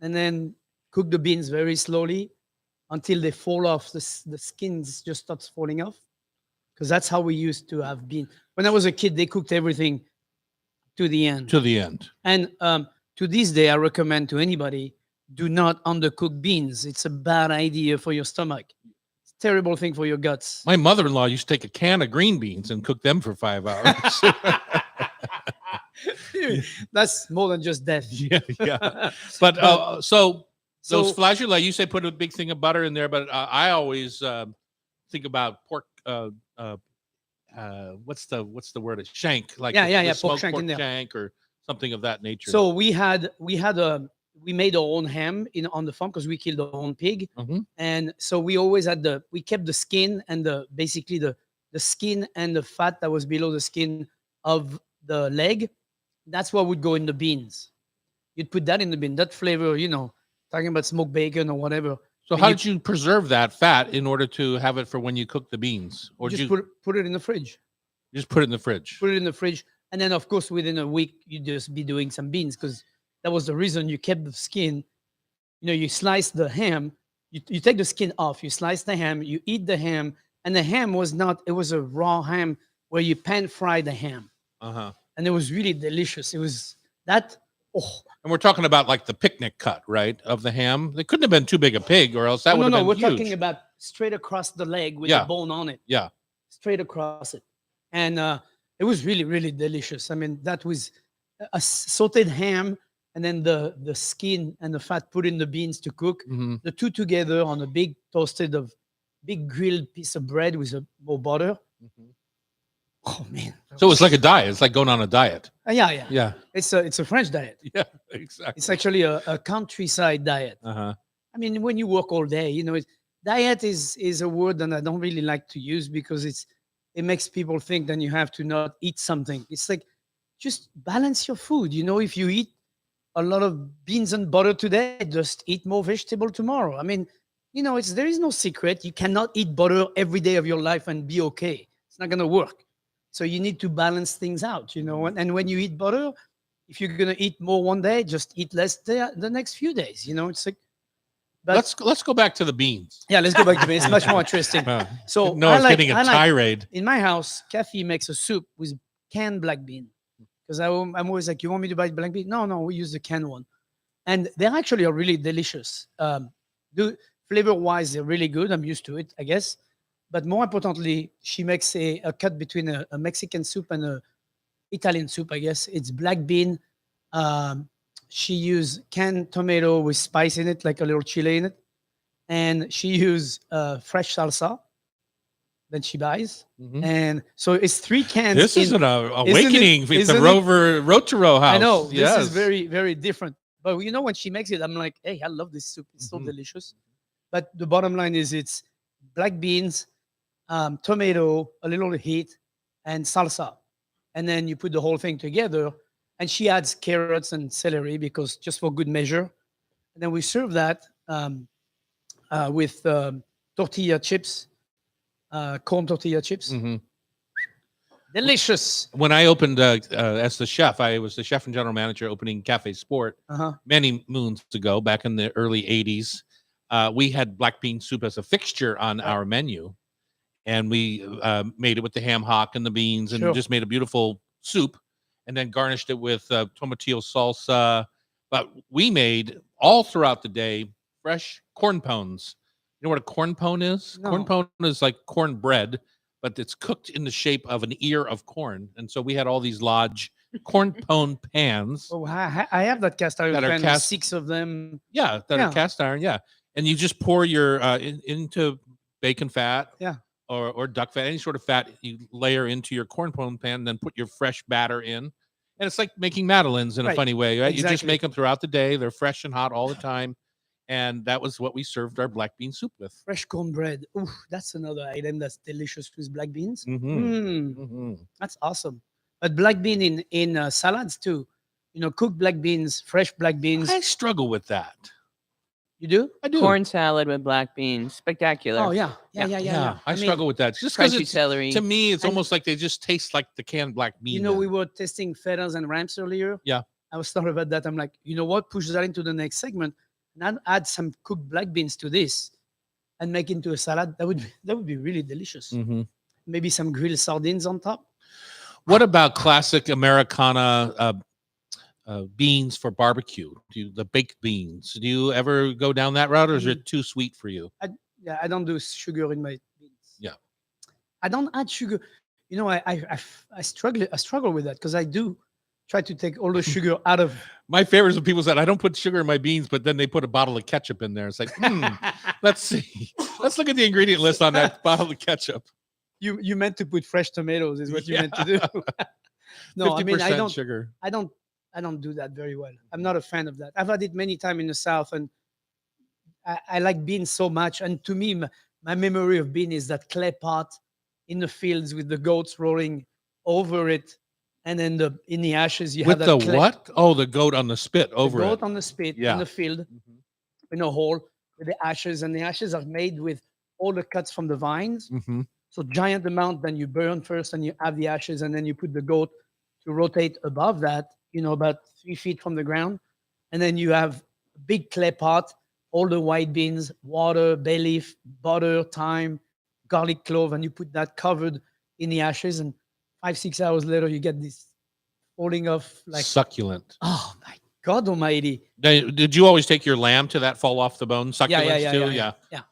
and then cook the beans very slowly until they fall off. The skins just starts falling off, because that's how we used to have beans. When I was a kid, they cooked everything to the end. To the end. And to this day, I recommend to anybody, do not undercook beans. It's a bad idea for your stomach. It's a terrible thing for your guts. My mother-in-law used to take a can of green beans and cook them for 5 hours. That's more than just death. yeah. But so those So- flageolet, you say put a big thing of butter in there, but I always think about pork. What's the word? A shank, like Yeah, the pork smoked shank in there. shank or something of that nature. So we made our own ham on the farm because we killed our own pig, Mhm. and so we always had we kept the skin and basically the skin and the fat that was below the skin of the leg, That's what would go in the beans. You'd put that in the bean, that flavor, talking about smoked bacon or whatever. So And how did you preserve that fat in order to have it for when you cook the beans? Or just did put it in the fridge? you just put it in the fridge? Put it in the fridge. And then, of course, within a week, you just be doing some beans because that was the reason you kept the skin. You slice the ham, you take the skin off, you slice the ham, you eat the ham. And the ham was not, it was a raw ham where you pan fry the ham. Uh-huh. And it was really delicious. It was that, oh. And we're talking about like the picnic cut, right, of the ham. It couldn't have been too big a pig, or else that would have been we're huge. talking about straight across the leg with Yeah. the bone on it. Yeah. Straight across it. And it was really, really delicious. I mean, that was a sauteed ham and then the skin and the fat put in the beans to cook. Mhm. The two together on a big big grilled piece of bread with more butter. Mhm. Oh, man. So it's like a diet. It's like going on a diet. Yeah. Yeah. It's a French diet. Yeah, exactly. It's actually a countryside diet. Uh-huh. I mean, when you work all day, diet is a word that I don't really like to use because it makes people think that you have to not eat something. It's like, just balance your food. If you eat a lot of beans and butter today, just eat more vegetable tomorrow. I mean, there is no secret. You cannot eat butter every day of your life and be okay. It's not going to work. So you need to balance things out, and when you eat butter, if you're going to eat more one day, just eat less the next few days. It's like, but Let's go back to the beans. yeah, let's go back to it. It's much more interesting. So no, it's getting a tirade. In my house, Kathy makes a soup with canned black bean. Because I'm always like, you want me to buy black bean? No, we use the canned one. And they actually are really delicious. Flavor-wise, they're really good. I'm used to it, I guess. But more importantly, she makes a cut between a Mexican soup and a Italian soup, I guess. It's black bean. She used canned tomato with spice in it, like a little chili in it. And she used fresh salsa that she buys. Mhm. And so it's 3 cans. This is an awakening. It's isn't the it? Road to Row house. I know. Yes. This is very, very different. But when she makes it, I'm like, hey, I love this soup. It's so Mhm. delicious. But the bottom line is it's black beans, tomato, a little heat, and salsa. And then you put the whole thing together. And she adds carrots and celery because just for good measure. And then we serve that with tortilla chips, corn tortilla chips. Mhm. Delicious. When I opened as the chef, I was the chef and general manager opening Cafe Sport Uh-huh. many moons ago, back in the early 80s. We had black bean soup as a fixture on our menu. And we made it with the ham hock and the beans and Sure. just made a beautiful soup and then garnished it with tomatillo salsa. But we made all throughout the day fresh corn pones. You know what a corn pone is? No. Corn pone is like corn bread, but it's cooked in the shape of an ear of corn. And so we had all these large corn pone pans. Oh, I have that cast iron That are pan, cast- 6 of them. Yeah, that Yeah. are cast iron. Yeah. And you just pour your into bacon fat. Yeah. Or duck fat, any sort of fat you layer into your corn pone pan, then put your fresh batter in. And it's like making madeleines in a Right. funny way, right? You just Exactly. make them throughout the day. They're fresh and hot all the time. And that was what we served our black bean soup with. Fresh cornbread. Ooh, that's another item that's delicious with black beans. Mm-hmm. That's awesome. But black bean in salads too. Cooked black beans, fresh black beans. I struggle with that. You do? I do. Corn salad with black beans. Spectacular. Oh yeah. I mean, struggle with that. Just because Crunchy celery. to me, it's And- almost like they just taste like the canned black bean. we were testing feathers and ramps earlier. Yeah. I was talking about that. I'm like, you know what? Push that into the next segment and add some cooked black beans to this and make into a salad. That would be really delicious. Mm-hmm. Maybe some grilled sardines on top. What about classic Americana beans for barbecue? The baked beans? Do you ever go down that route, or is it too sweet for you? Yeah, I don't do sugar in my beans. Yeah. I don't add sugar. I struggle with that because I do try to take all the sugar out of. My favorite is when people said, I don't put sugar in my beans, but then they put a bottle of ketchup in there. It's like, let's see. Let's look at the ingredient list on that bottle of ketchup. You meant to put fresh tomatoes is what you meant to Yeah. do. No, I mean I 50% don't. sugar. I don't do that very well. I'm not a fan of that. I've had it many times in the South, and I like beans so much. And to me, my memory of bean is that clay pot in the fields with the goats rolling over it, and then in the ashes you With have the that clay, what? Oh, the goat on the spit the over goat it. on the spit Yeah. in the field Mhm. in a hole with the ashes, and the ashes are made with all the cuts from the vines. Mhm. So giant amount, then you burn first, and you have the ashes, and then you put the goat to rotate above that, about 3 feet from the ground, and then you have a big clay pot, all the white beans, water, bay leaf, butter, thyme, garlic clove, and you put that covered in the ashes, and 5 6 hours later you get this falling off like, Succulent. oh my God Almighty! Now, did you always take your lamb to that fall off the bone Yeah, succulents yeah, too? yeah, yeah.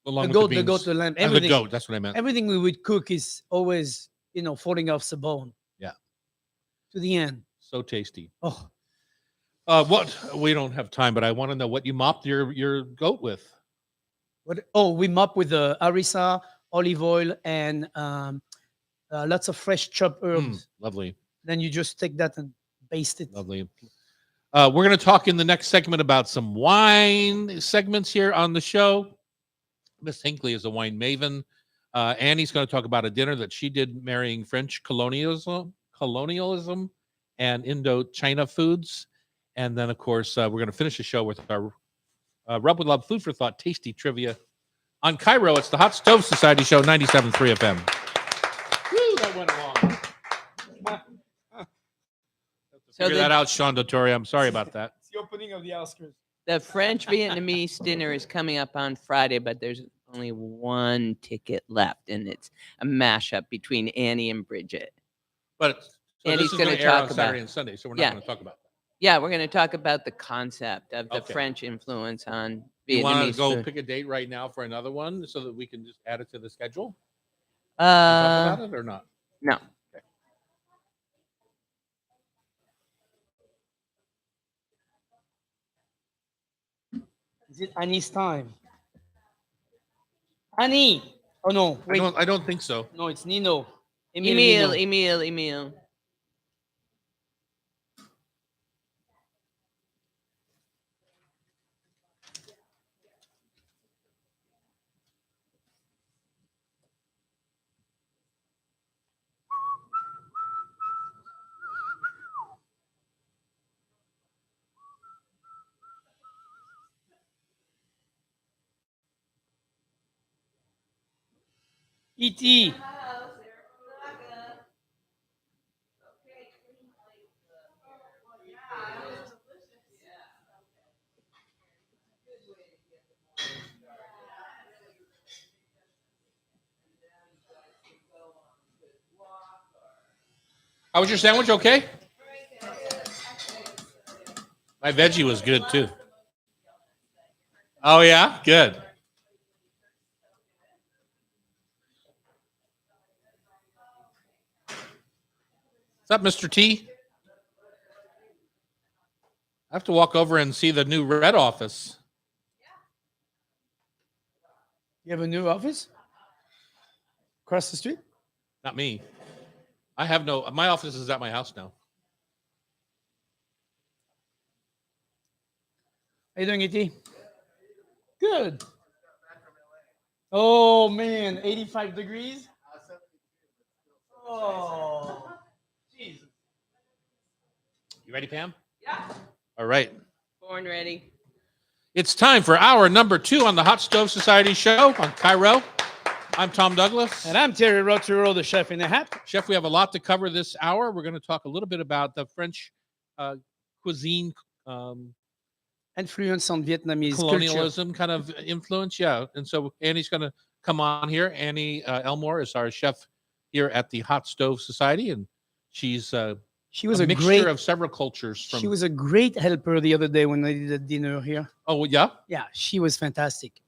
Along The with goat, the the goat, beans. the lamb, The everything. goat. That's what I meant. Everything we would cook is always, falling off the bone. Yeah. To the end. So tasty. Oh, What we don't have time, but I want to know what you mopped your goat with. what? Oh, we mop with the harissa, olive oil, and lots of fresh chopped herbs. Lovely, Then you just take that and baste it. lovely. We're going to talk in the next segment about some wine segments here on the show. Miss Hinckley is a wine maven. Annie's going to talk about a dinner that she did marrying French colonialism and Indochina foods. And then, of course, we're going to finish the show with our Rub with Love Food for Thought tasty trivia on Cairo. It's the Hot Stove Society Show, 97.3 FM. Woo, that went along. So Figure that out, Sean Dottori. I'm sorry about that. It's the opening of the Oscars. The French Vietnamese dinner is coming up on Friday, but there's only one ticket left, and it's a mashup between Annie and Bridget. But so And this he's is gonna going to air talk on Saturday about- and Sunday, so we're Yeah. not going to talk about that. Yeah, we're going to talk about the concept of the Okay. French influence on You want Vietnamese to go food. pick a date right now for another one so that we can just add it to the schedule? Uh, Talk about it or not? no. Is it Annie's time? Annie! Oh no, wait. I don't think so. No, it's Nino. Emile Emile, Ninaud. Emile. E.T. How was your sandwich? Okay. My veggie was good too. Oh yeah, good. What's up, Mr. T? I have to walk over and see the new Red office. You have a new office? Across the street? Not me. I have no. My office is at my house now. How you doing, E.T.? Good. Oh man, 85 degrees? Oh, Jesus. You ready, Pam? Yeah. All right. Born ready. It's time for hour number 2 on the Hot Stove Society show on Cairo. I'm Tom Douglas. And I'm Terry Roturo, the chef in the hat. Chef, we have a lot to cover this hour. We're going to talk a little bit about the French cuisine Influence on Vietnamese colonialism kind of influence. Yeah. And so Annie's going to come on here. Annie Elmore is our chef here at the Hot Stove Society. And she's She was a a mixture great. of several cultures. From, She was a great helper the other day when I did a dinner here. Oh, yeah? Yeah, she was fantastic.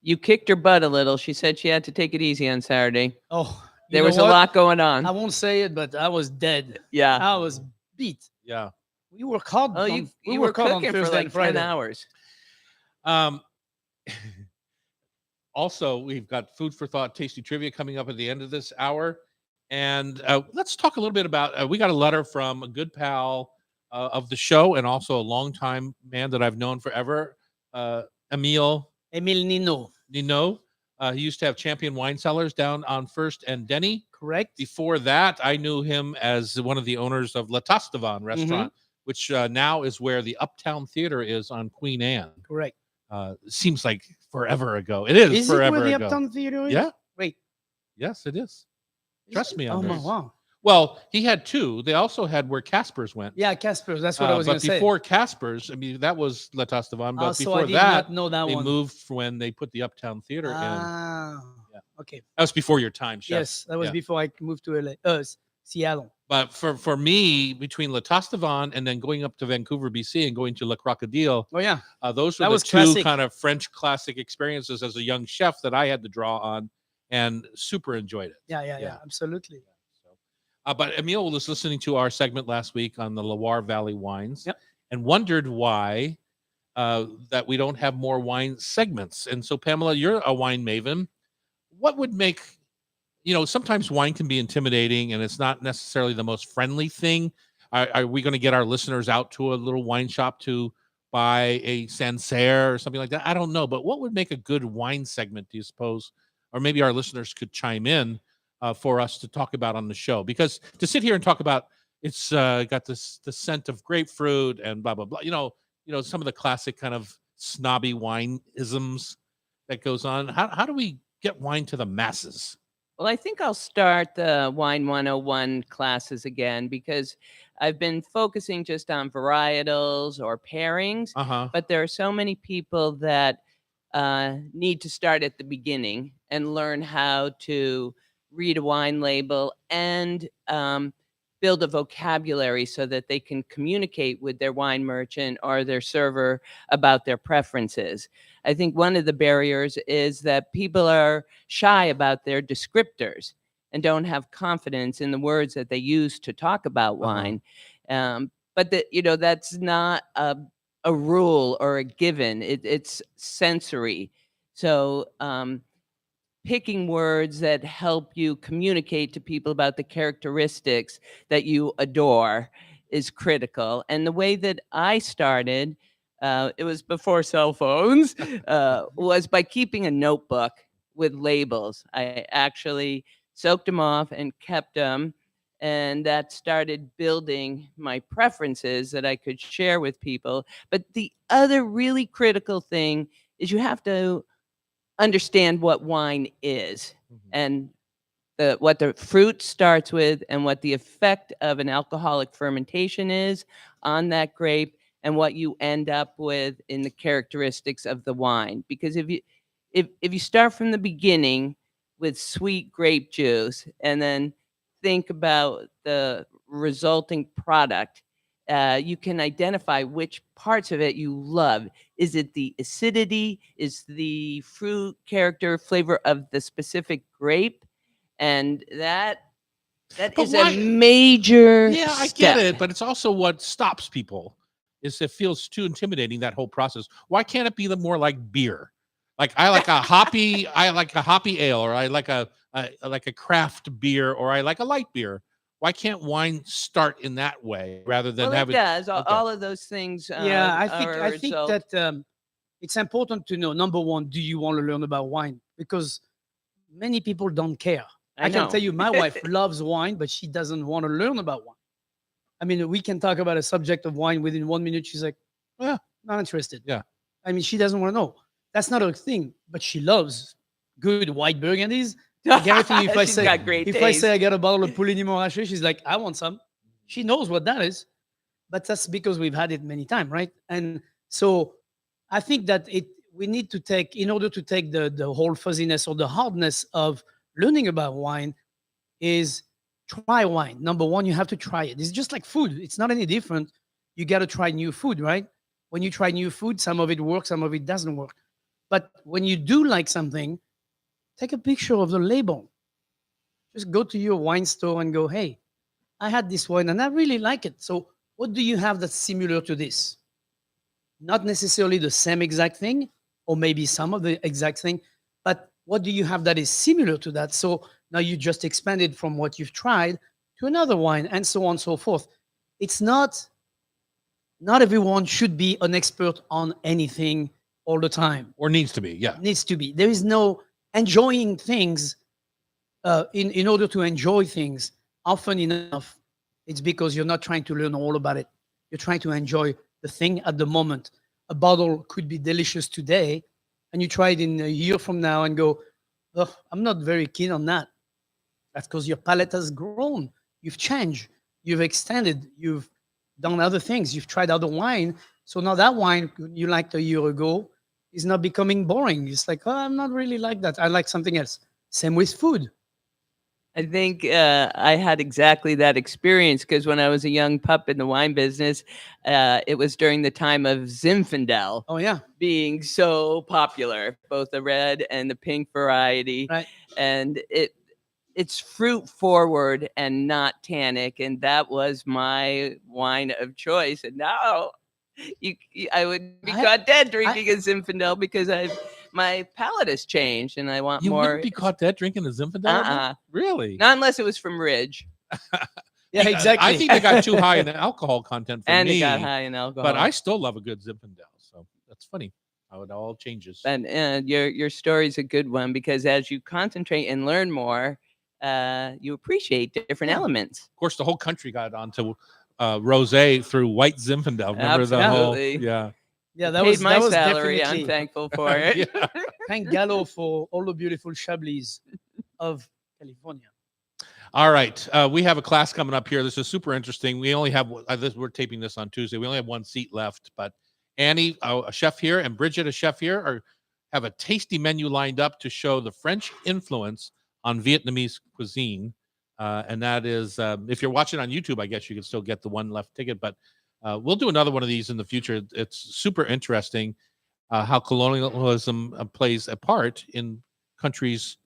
You kicked her butt a little. She said she had to take it easy on Saturday. Oh, There was a lot going on. I won't say it, but I was dead. Yeah. I was beat. Yeah. We worked hard. Oh, you were caught on cooking for Thursday like and Friday. 10 hours. Also, we've got food for thought, tasty trivia coming up at the end of this hour. And let's talk a little bit about, we got a letter from a good pal of the show and also a longtime man that I've known forever, Emile Emile Ninaud. Ninaud. He used to have Champion Wine Cellars down on First and Denny. Correct. Before that, I knew him as one of the owners of La Tastavan restaurant, which now is where the Uptown Theater is on Queen Anne. Correct. Seems like forever ago. It is Is it forever where the ago. Uptown Theater is? Yeah. Wait. Yes, it is. Trust me on Oh, this. wow. Well, he had two. They also had where Casper's went. Yeah, Casper's. That's what I was going But to say. before Casper's, I mean, that was La Tastavan. But So I before did that, not know that they one. moved when they put the Uptown Theater in. Ah. Yeah. Okay. That was before your time, Chef. Yes, that was Yeah. before I moved to Seattle. But for me, between La Tastavan and then going up to Vancouver, BC, and going to Le Crocodile, Oh yeah. those were That the was two classic. kind of French classic experiences as a young chef that I had to draw on, and super enjoyed it. Yeah. Absolutely. But Emile was listening to our segment last week on the Loire Valley wines, Yep. and wondered why that we don't have more wine segments. And so, Pamela, you're a wine maven. What would make, sometimes wine can be intimidating, and it's not necessarily the most friendly thing. Are we going to get our listeners out to a little wine shop to buy a Sancerre or something like that? I don't know. But what would make a good wine segment, do you suppose? Or maybe our listeners could chime in for us to talk about on the show, because to sit here and talk about it's got the scent of grapefruit and blah blah blah, some of the classic kind of snobby wine isms that goes on. How do we get wine to the masses? Well, I think I'll start the Wine 101 classes again, because I've been focusing just on varietals or pairings, but there are so many people that need to start at the beginning and learn how to read a wine label and build a vocabulary so that they can communicate with their wine merchant or their server about their preferences. I think one of the barriers is that people are shy about their descriptors and don't have confidence in the words that they use to talk about wine. But that's not a rule or a given. It's sensory. So picking words that help you communicate to people about the characteristics that you adore is critical. And the way that I started, it was before cell phones, was by keeping a notebook with labels. I actually soaked them off and kept them. And that started building my preferences that I could share with people. But the other really critical thing is you have to understand what wine is and what the fruit starts with and what the effect of an alcoholic fermentation is on that grape and what you end up with in the characteristics of the wine. Because if you start from the beginning with sweet grape juice and then think about the resulting product, you can identify which parts of it you love. Is it the acidity? Is the fruit character flavor of the specific grape? And that is a major Yeah, I step. get it, but it's also what stops people. Is it feels too intimidating, that whole process. Why can't it be more like beer? Like I like a hoppy ale, or I like a craft beer, or I like a light beer. Why can't wine start in that way rather than Well, have it does. Okay. All of those things. Yeah, I are a think result. that it's important to know, number one, do you want to learn about wine? Because many people don't care. I can know. tell you, my wife loves wine, but she doesn't want to learn about wine. I mean, we can talk about a subject of wine within 1 minute. She's like, not interested. Yeah. I mean, she doesn't want to know. That's not her thing, but she loves good white burgundies. I guarantee you, if I She's say, got great I taste. say I got a bottle of Pouligny Montrachet, she's like, I want some. She knows what that is, but that's because we've had it many times, right? And so I think that we need to take, in order to take the whole fuzziness or the hardness of learning about wine, is try wine. Number one, you have to try it. It's just like food. It's not any different. You got to try new food, right? When you try new food, some of it works, some of it doesn't work. But when you do like something, take a picture of the label. Just go to your wine store and go, hey, I had this wine and I really like it. So what do you have that's similar to this? Not necessarily the same exact thing, or maybe some of the exact thing, but what do you have that is similar to that? So now you just expanded from what you've tried to another wine, and so on and so forth. It's not everyone should be an expert on anything all the time. or needs to be. Yeah. Needs to be. There is no enjoying things, in order to enjoy things, often enough, it's because you're not trying to learn all about it. You're trying to enjoy the thing at the moment. A bottle could be delicious today, and you try it in a year from now and go, "Ugh, I'm not very keen on that." That's because your palate has grown. You've changed. You've extended. You've done other things. You've tried other wine. So now that wine you liked a year ago is not becoming boring. It's like, oh, I'm not really like that. I like something else. Same with food. I think I had exactly that experience because when I was a young pup in the wine business, it was during the time of Zinfandel Oh, yeah. being so popular, both the red and the pink variety. Right. And it's fruit forward and not tannic, and that was my wine of choice. And now I would be caught dead drinking a Zinfandel because my palate has changed and I want You more. wouldn't be caught dead drinking a Zinfandel? Really? Not unless it was from Ridge. Yeah, exactly. I think they got too high in the alcohol content for And me. it got high in alcohol. But I still love a good Zinfandel. So that's funny how it all changes. And your story's a good one because as you concentrate and learn more, you appreciate different elements. Of course, the whole country got onto rosé through white Zinfandel. Remember Absolutely. the whole Yeah, Paid my that was salary. definitely. I'm thankful for it. Yeah. Thank Gallo for all the beautiful Chablis of California. All right, we have a class coming up here. This is super interesting. We only have we're taping this on Tuesday. We only have one seat left, but Annie, a chef here, and Bridget, a chef here, have a tasty menu lined up to show the French influence on Vietnamese cuisine. And that is, if you're watching on YouTube, I guess you can still get the one left ticket, but we'll do another one of these in the future. It's super interesting how colonialism plays a part in countries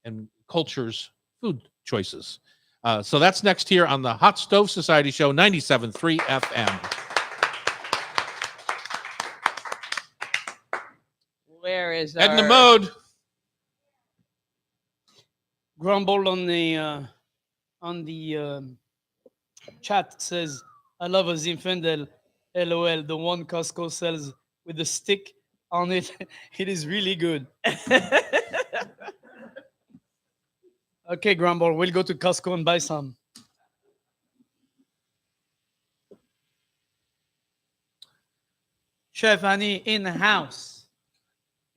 and cultures' food choices. So that's next here on the Hot Stove Society Show, 97.3 FM. Where is Edna our... Mode. Grumble on the chat says, I love a Zinfandel. LOL, the one Costco sells with the stick on it. It is really good. Okay, Grumble, we'll go to Costco and buy some. Chef Annie in the house.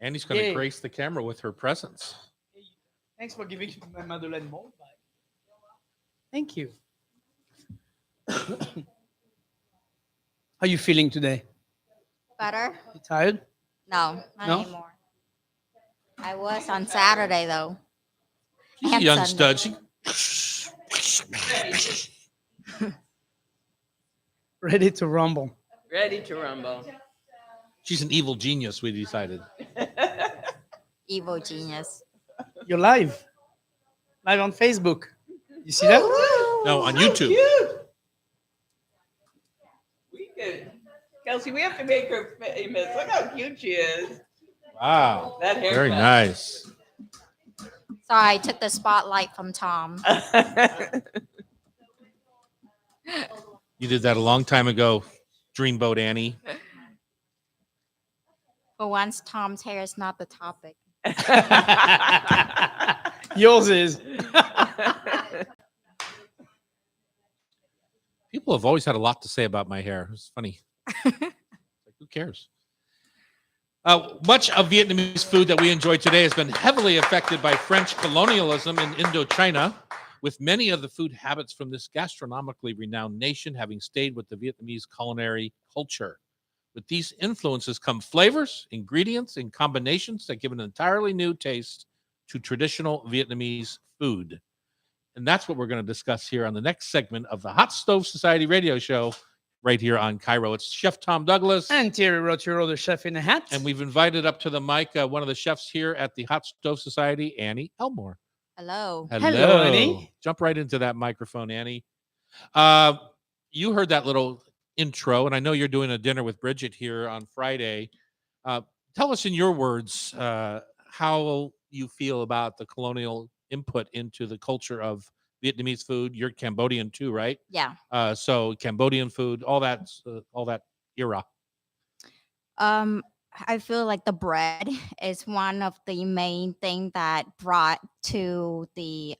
Annie's going to Yay. grace the camera with her presence. Thanks for giving my Madeleine mold back. Thank you. How are you feeling today? Better? You tired? No, not No? anymore. I was on Saturday though. She's a And young Sunday. stud. Ready to rumble. Ready to rumble. She's an evil genius, we decided. Evil genius. You're live. Live on Facebook. You see that? No, on YouTube. We could, Kelsey, we have to make her famous. Look how cute she is. Wow. That haircut. Very nice. Sorry, I took the spotlight from Tom. You did that a long time ago, Dreamboat Annie. For once, Tom's hair is not the topic. Yours is. People have always had a lot to say about my hair. It's funny. Who cares? Much of Vietnamese food that we enjoy today has been heavily affected by French colonialism in Indochina, with many of the food habits from this gastronomically renowned nation having stayed with the Vietnamese culinary culture. With these influences come flavors, ingredients, and combinations that give an entirely new taste to traditional Vietnamese food. And that's what we're going to discuss here on the next segment of the Hot Stove Society radio show right here on Cairo. It's Chef Tom Douglas. And Thierry Roturo, the chef in a hat. And we've invited up to the mic one of the chefs here at the Hot Stove Society, Annie Elmore. Hello. Hello, Annie. Jump right into that microphone, Annie. You heard that little intro, and I know you're doing a dinner with Bridget here on Friday. Tell us in your words how you feel about the colonial input into the culture of Vietnamese food. You're Cambodian too, right? Yeah. So Cambodian food, all that era. I feel like the bread is one of the main thing that brought to the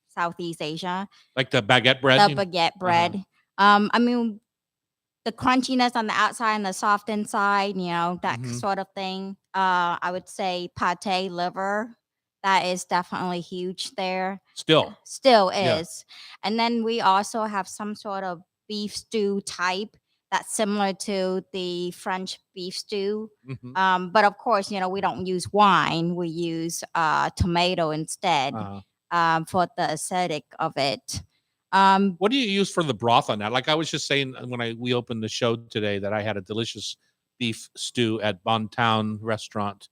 Southeast Asia. Like the baguette bread? The baguette bread. I mean, the crunchiness on the outside and the soft inside, that Mhm. sort of thing. I would say pate liver. That is definitely huge there. Still. Still Yeah. is. And then we also have some sort of beef stew type that's similar to the French beef stew. Mhm. But of course, we don't use wine. We use tomato instead for the aesthetic of it. What do you use for the broth on that? Like I was just saying when we opened the show today that I had a delicious beef stew at Bontown restaurant,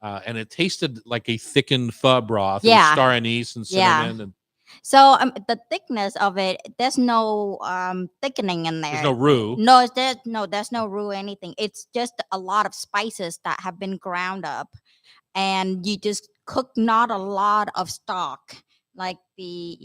and it tasted like a thickened pho broth. It was Yeah. star anise and Yeah. cinnamon, and So the thickness of it, there's no thickening in there. there's no roux. No, there's no roux or anything. It's just a lot of spices that have been ground up, and you just cook not a lot of stock like the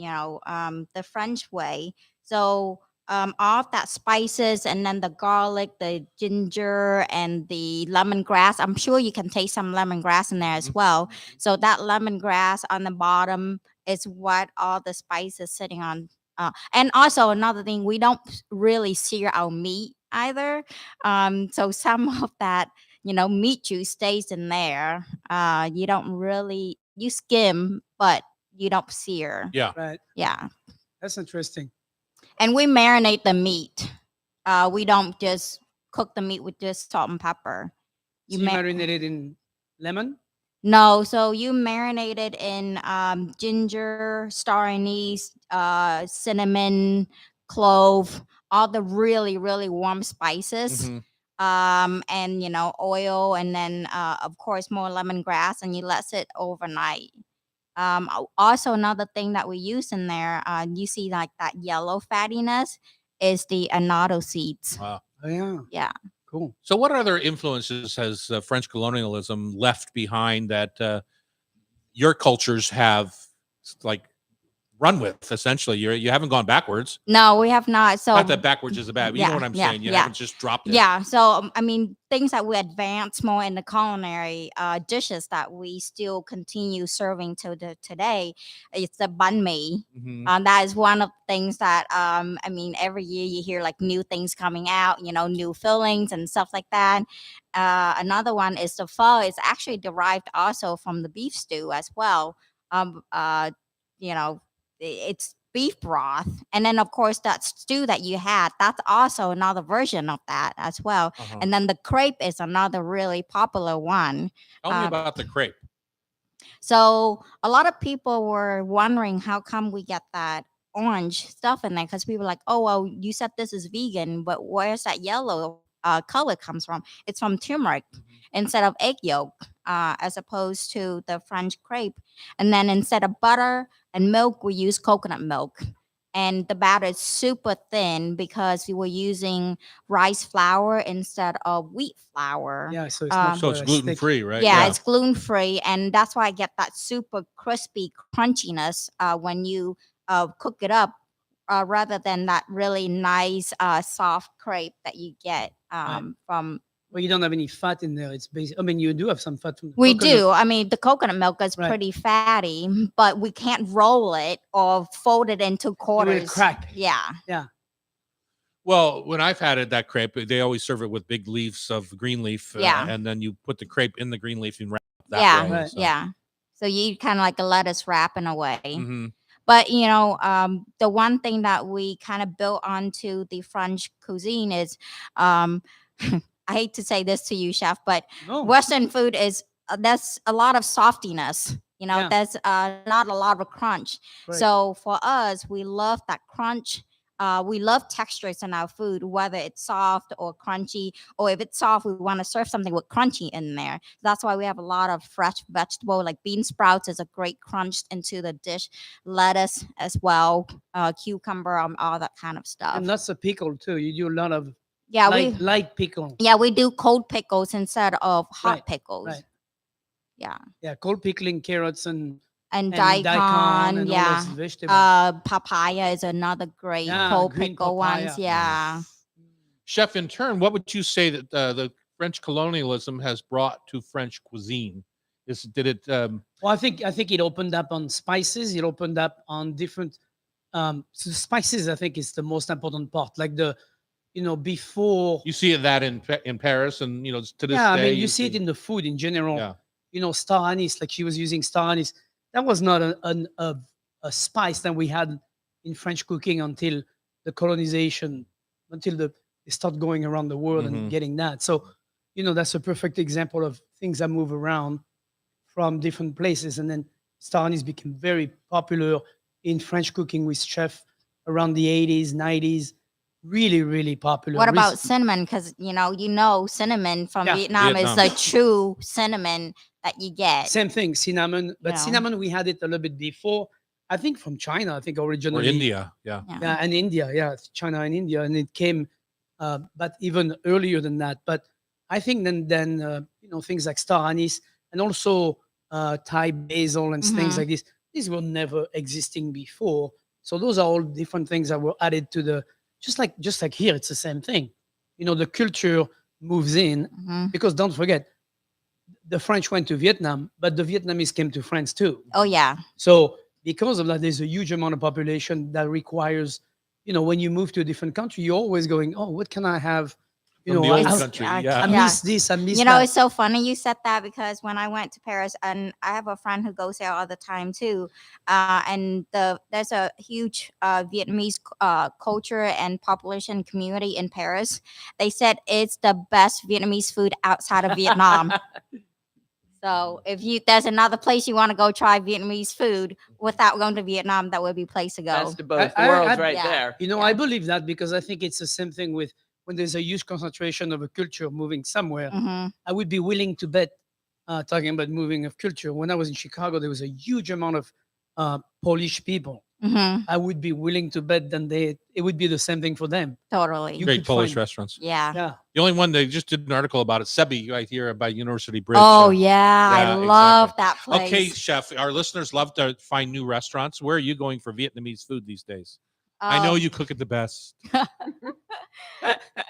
French way. So all of that spices and then the garlic, the ginger, and the lemongrass. I'm sure you can taste some lemongrass in there as well. So that lemongrass on the bottom is what all the spices sitting on. And also another thing, we don't really sear our meat either. So some of that meat juice stays in there. You don't really you skim, but you don't sear. Yeah. Right. Yeah. That's interesting. And we marinate the meat. We don't just cook the meat with just salt and pepper. You marinate it in lemon? No, so you marinate it in ginger, star anise, cinnamon, clove, all the really, really warm spices. Mhm. And oil, and then of course more lemongrass, and you let it overnight. Also another thing that we use in there, you see like that yellow fattiness is the annatto seeds. Wow. Oh, yeah. Yeah. Cool. So, what other influences has French colonialism left behind that your cultures have like run with? Essentially, you haven't gone backwards. No, we have not. So Not that backwards is bad, but you know what I'm saying. You haven't just dropped it. Yeah. So I mean, things that we advance more in the culinary dishes that we still continue serving to today. It's the banh mi. Mhm. That is one of the things that I mean, every year you hear like new things coming out. New fillings and stuff like that. Another one is the pho. It's actually derived also from the beef stew as well. It's beef broth, and then of course that stew that you had, that's also another version of that as well. And then the crepe is another really popular one. Tell me about the crepe. So a lot of people were wondering how come we get that orange stuff in there, because we were like, oh well, you said this is vegan, but where's that yellow color comes from? It's from turmeric instead of egg yolk, as opposed to the French crepe. And then instead of butter and milk, we use coconut milk. And the batter is super thin because we were using rice flour instead of wheat flour. Yeah, so it's not So it's gluten free, right? Yeah, it's gluten free, and that's why I get that super crispy crunchiness when you cook it up, rather than that really nice soft crepe that you get from. Well, you don't have any fat in there. It's basic. I mean, you do have some fat from the We coconut. do. I mean, the coconut milk is Right. pretty fatty, but we can't roll it or fold it into It will quarters. crack. Yeah. Yeah. Well, when I've had it, that crepe, they always serve it with big leaves of green leaf. Yeah. And then you put the crepe in the green leaf and wrap it that Yeah. way. Right. So. Yeah. So you eat kind of like a lettuce wrap in a way. Mhm. But the one thing that we kind of built onto the French cuisine is, I hate to say this to you, chef, but No. Western food is there's a lot of softiness. Yeah. There's not a lot of crunch. Right. So for us, we love that crunch. We love textures in our food, whether it's soft or crunchy, or if it's soft, we want to serve something with crunchy in there. That's why we have a lot of fresh vegetable, like bean sprouts is a great crunch into the dish, lettuce as well, cucumber, all that kind of stuff. And lots of pickle too. You do a lot of Yeah, light pickle. we do cold pickles instead of hot Right, pickles. right. Yeah. Yeah, cold pickling carrots and Daikon, and all yeah. those vegetables. Papaya is another great Yeah, cold green pickle papaya. ones. Yeah. Chef, in turn, what would you say that the French colonialism has brought to French cuisine? Did it? Well, I think it opened up on spices. It opened up on different. So spices, I think, is the most important part. Like before. You see that in Paris, and to this Yeah, I day. mean, you see it in the food in general. Yeah. Star anise, like she was using star anise. That was not a spice that we had in French cooking until the colonization, until they start going around the world Mhm. and getting that. So, that's a perfect example of things that move around from different places. And then star anise became very popular in French cooking with chef around the 80s, 90s. Really, really popular. What about cinnamon? Because cinnamon from Yeah. Vietnam is the true cinnamon that you get. Same thing, cinnamon. But Yeah. cinnamon, we had it a little bit before. I think from China. I think originally. Or India, yeah. Yeah, and India. Yeah, China and India, and it came, but even earlier than that. But I think then things like star anise and also Thai basil and things Mhm. like this. These were never existing before. So those are all different things that were added to the. Just like here, it's the same thing. The culture moves in Mhm. because don't forget, the French went to Vietnam, but the Vietnamese came to France too. Oh yeah. So because of that, there's a huge amount of population that requires, when you move to a different country, you're always going, oh, what can I have? From the old I- country, I- yeah. I Yeah. miss this, I miss You know, that. it's so funny you said that because when I went to Paris, and I have a friend who goes there all the time too, and there's a huge Vietnamese culture and population community in Paris. They said it's the best Vietnamese food outside of Vietnam. So if there's another place you want to go try Vietnamese food without going to Vietnam, that would be a place to go. Best of both I- worlds I- right yeah. there. I believe that because I think it's the same thing with when there's a huge concentration of a culture moving somewhere. Hmm. I would be willing to bet, talking about moving of culture. When I was in Chicago, there was a huge amount of Polish people. Hmm. I would be willing to bet that it would be the same thing for them. Totally. You Great could Polish find- restaurants. Yeah. Yeah. The only one they just did an article about it, Sebi, right here by University Bridge. Oh yeah, I Yeah, love exactly. that place. Okay, chef, our listeners love to find new restaurants. Where are you going for Vietnamese food these days? I know Um, you cook it the best.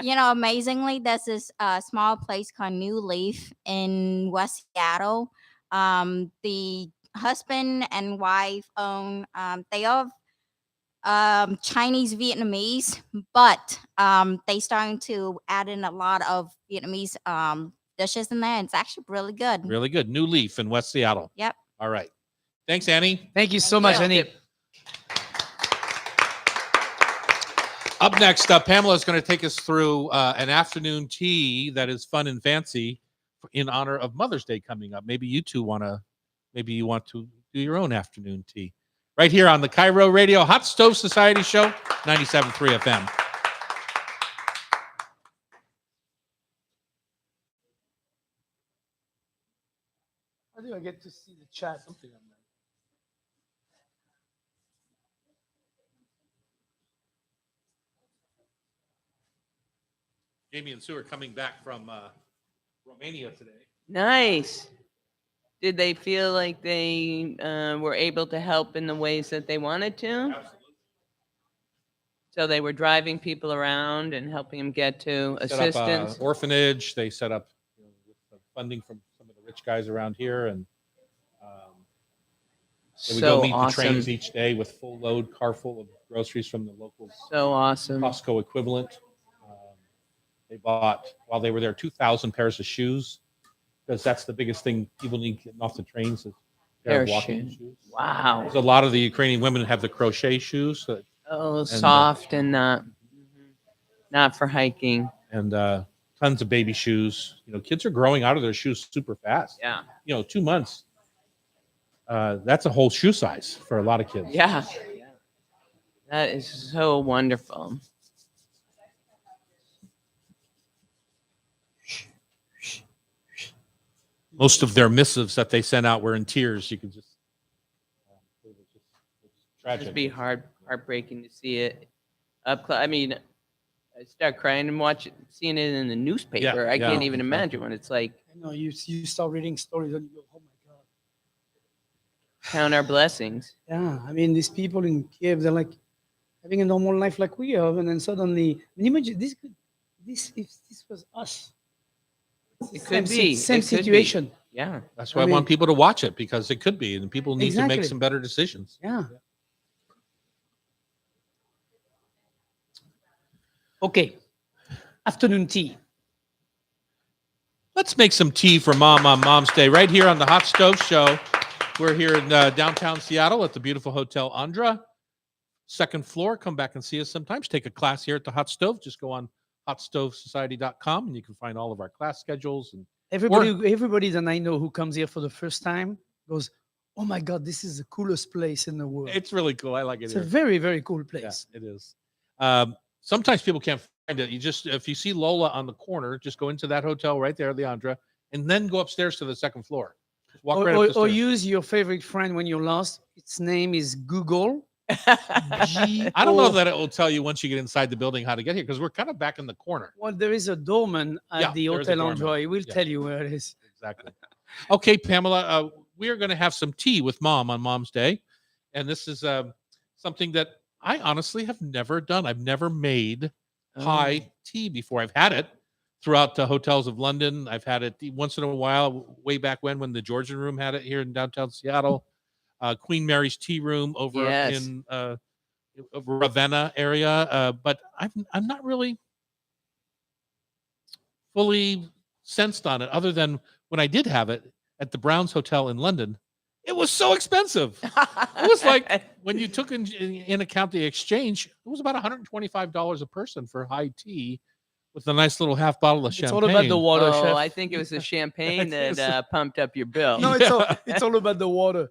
Amazingly, there's this small place called New Leaf in West Seattle. The husband and wife own. They are Chinese Vietnamese, but they starting to add in a lot of Vietnamese dishes in there. And it's actually really good. Really good. New Leaf in West Seattle. Yep. All right. Thanks, Annie. Thank you so Thank much, you. Annie. Up next, Pamela is going to take us through an afternoon tea that is fun and fancy in honor of Mother's Day coming up. Maybe you want to do your own afternoon tea. Right here on the Cairo Radio Hot Stove Society Show, 97.3 FM. How do I get to see the chat? Jamie and Sue are coming back from Romania today. Nice. Did they feel like they were able to help in the ways that they wanted to? Absolutely. So they were driving people around and helping them get to Set up an assistance. orphanage. They set up with funding from some of the rich guys around here, and they would go So meet the trains awesome. each day with full load, car full of groceries from the local So awesome. Costco equivalent. They bought, while they were there, 2,000 pairs of shoes, because that's the biggest thing people need getting off the trains is a pair of walking shoes. Wow. Because a lot of the Ukrainian women have the crochet shoes Oh, soft and not for hiking. and tons of baby shoes. Kids are growing out of their shoes super fast. Yeah. 2 months. That's a whole shoe size for a lot of kids. Yeah. That is so wonderful. Most of their missives that they sent out were in tears. You could just, it was tragic. It'd be heartbreaking to see it up close. I mean, I start crying and seeing it in the newspaper. I yeah, can't even exactly. imagine when it's like, You start reading stories and you go, oh my God. count our blessings. Yeah, I mean, these people in Kiev, they're like having a normal life like we have, and then suddenly, imagine if this was us, It Same could be. same It could be. situation. Yeah. That's why I I want mean- people to watch it because it could be, and people need to make Exactly. some better decisions. Yeah. Okay. Afternoon tea. Let's make some tea for Mom on Mom's Day right here on the Hot Stove Show. We're here in downtown Seattle at the beautiful Hotel Andra, second floor. Come back and see us sometimes. Take a class here at the Hot Stove. Just go on hotstovesociety.com and you can find all of our class schedules. And Everybody that I know who comes here for the first time goes, "Oh my God, this is the coolest place in the world." it's really cool. I like it It's here. a very, very cool Yeah, place. it is. Sometimes people can't find it. You just, if you see Lola on the corner, just go into that hotel right there, the Andra, and then go upstairs to the second floor. Just walk right up the Or stairs. use your favorite friend when you're lost. Its name is Google. I don't know that it will tell you once you get inside the building how to get here because we're kind of back in the corner. Well, there is a doorman at Yeah, the there is a Hotel doorman. Andra. He will Yeah. tell you where it is. Exactly. Okay, Pamela, we are going to have some tea with Mom on Mom's Day. And this is something that I honestly have never done. I've never made high tea before. I've had it throughout the hotels of London. I've had it once in a while, way back when the Georgian Room had it here in downtown Seattle. Queen Mary's Tea Room over Yes. in Ravenna area. But I'm not really fully sensed on it other than when I did have it at the Browns Hotel in London. It was so expensive. It was like when you took in account the exchange, it was about $125 a person for high tea with a nice little half bottle of It's champagne. all about the water, Oh, chef. I think it was the champagne Yes. that pumped up your bill. No, it's all about the water.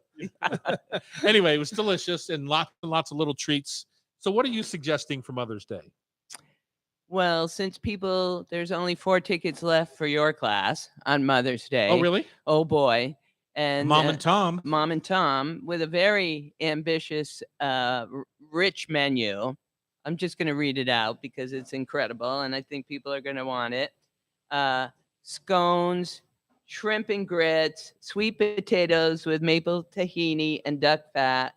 Anyway, it was delicious and lots of little treats. So what are you suggesting for Mother's Day? Well, since there's only 4 tickets left for your class on Mother's Day. Oh, really? Oh boy. And Mom and Tom. Mom and Tom with a very ambitious, rich menu. I'm just going to read it out because it's incredible and I think people are going to want it. Scones, shrimp and grits, sweet potatoes with maple tahini and duck fat,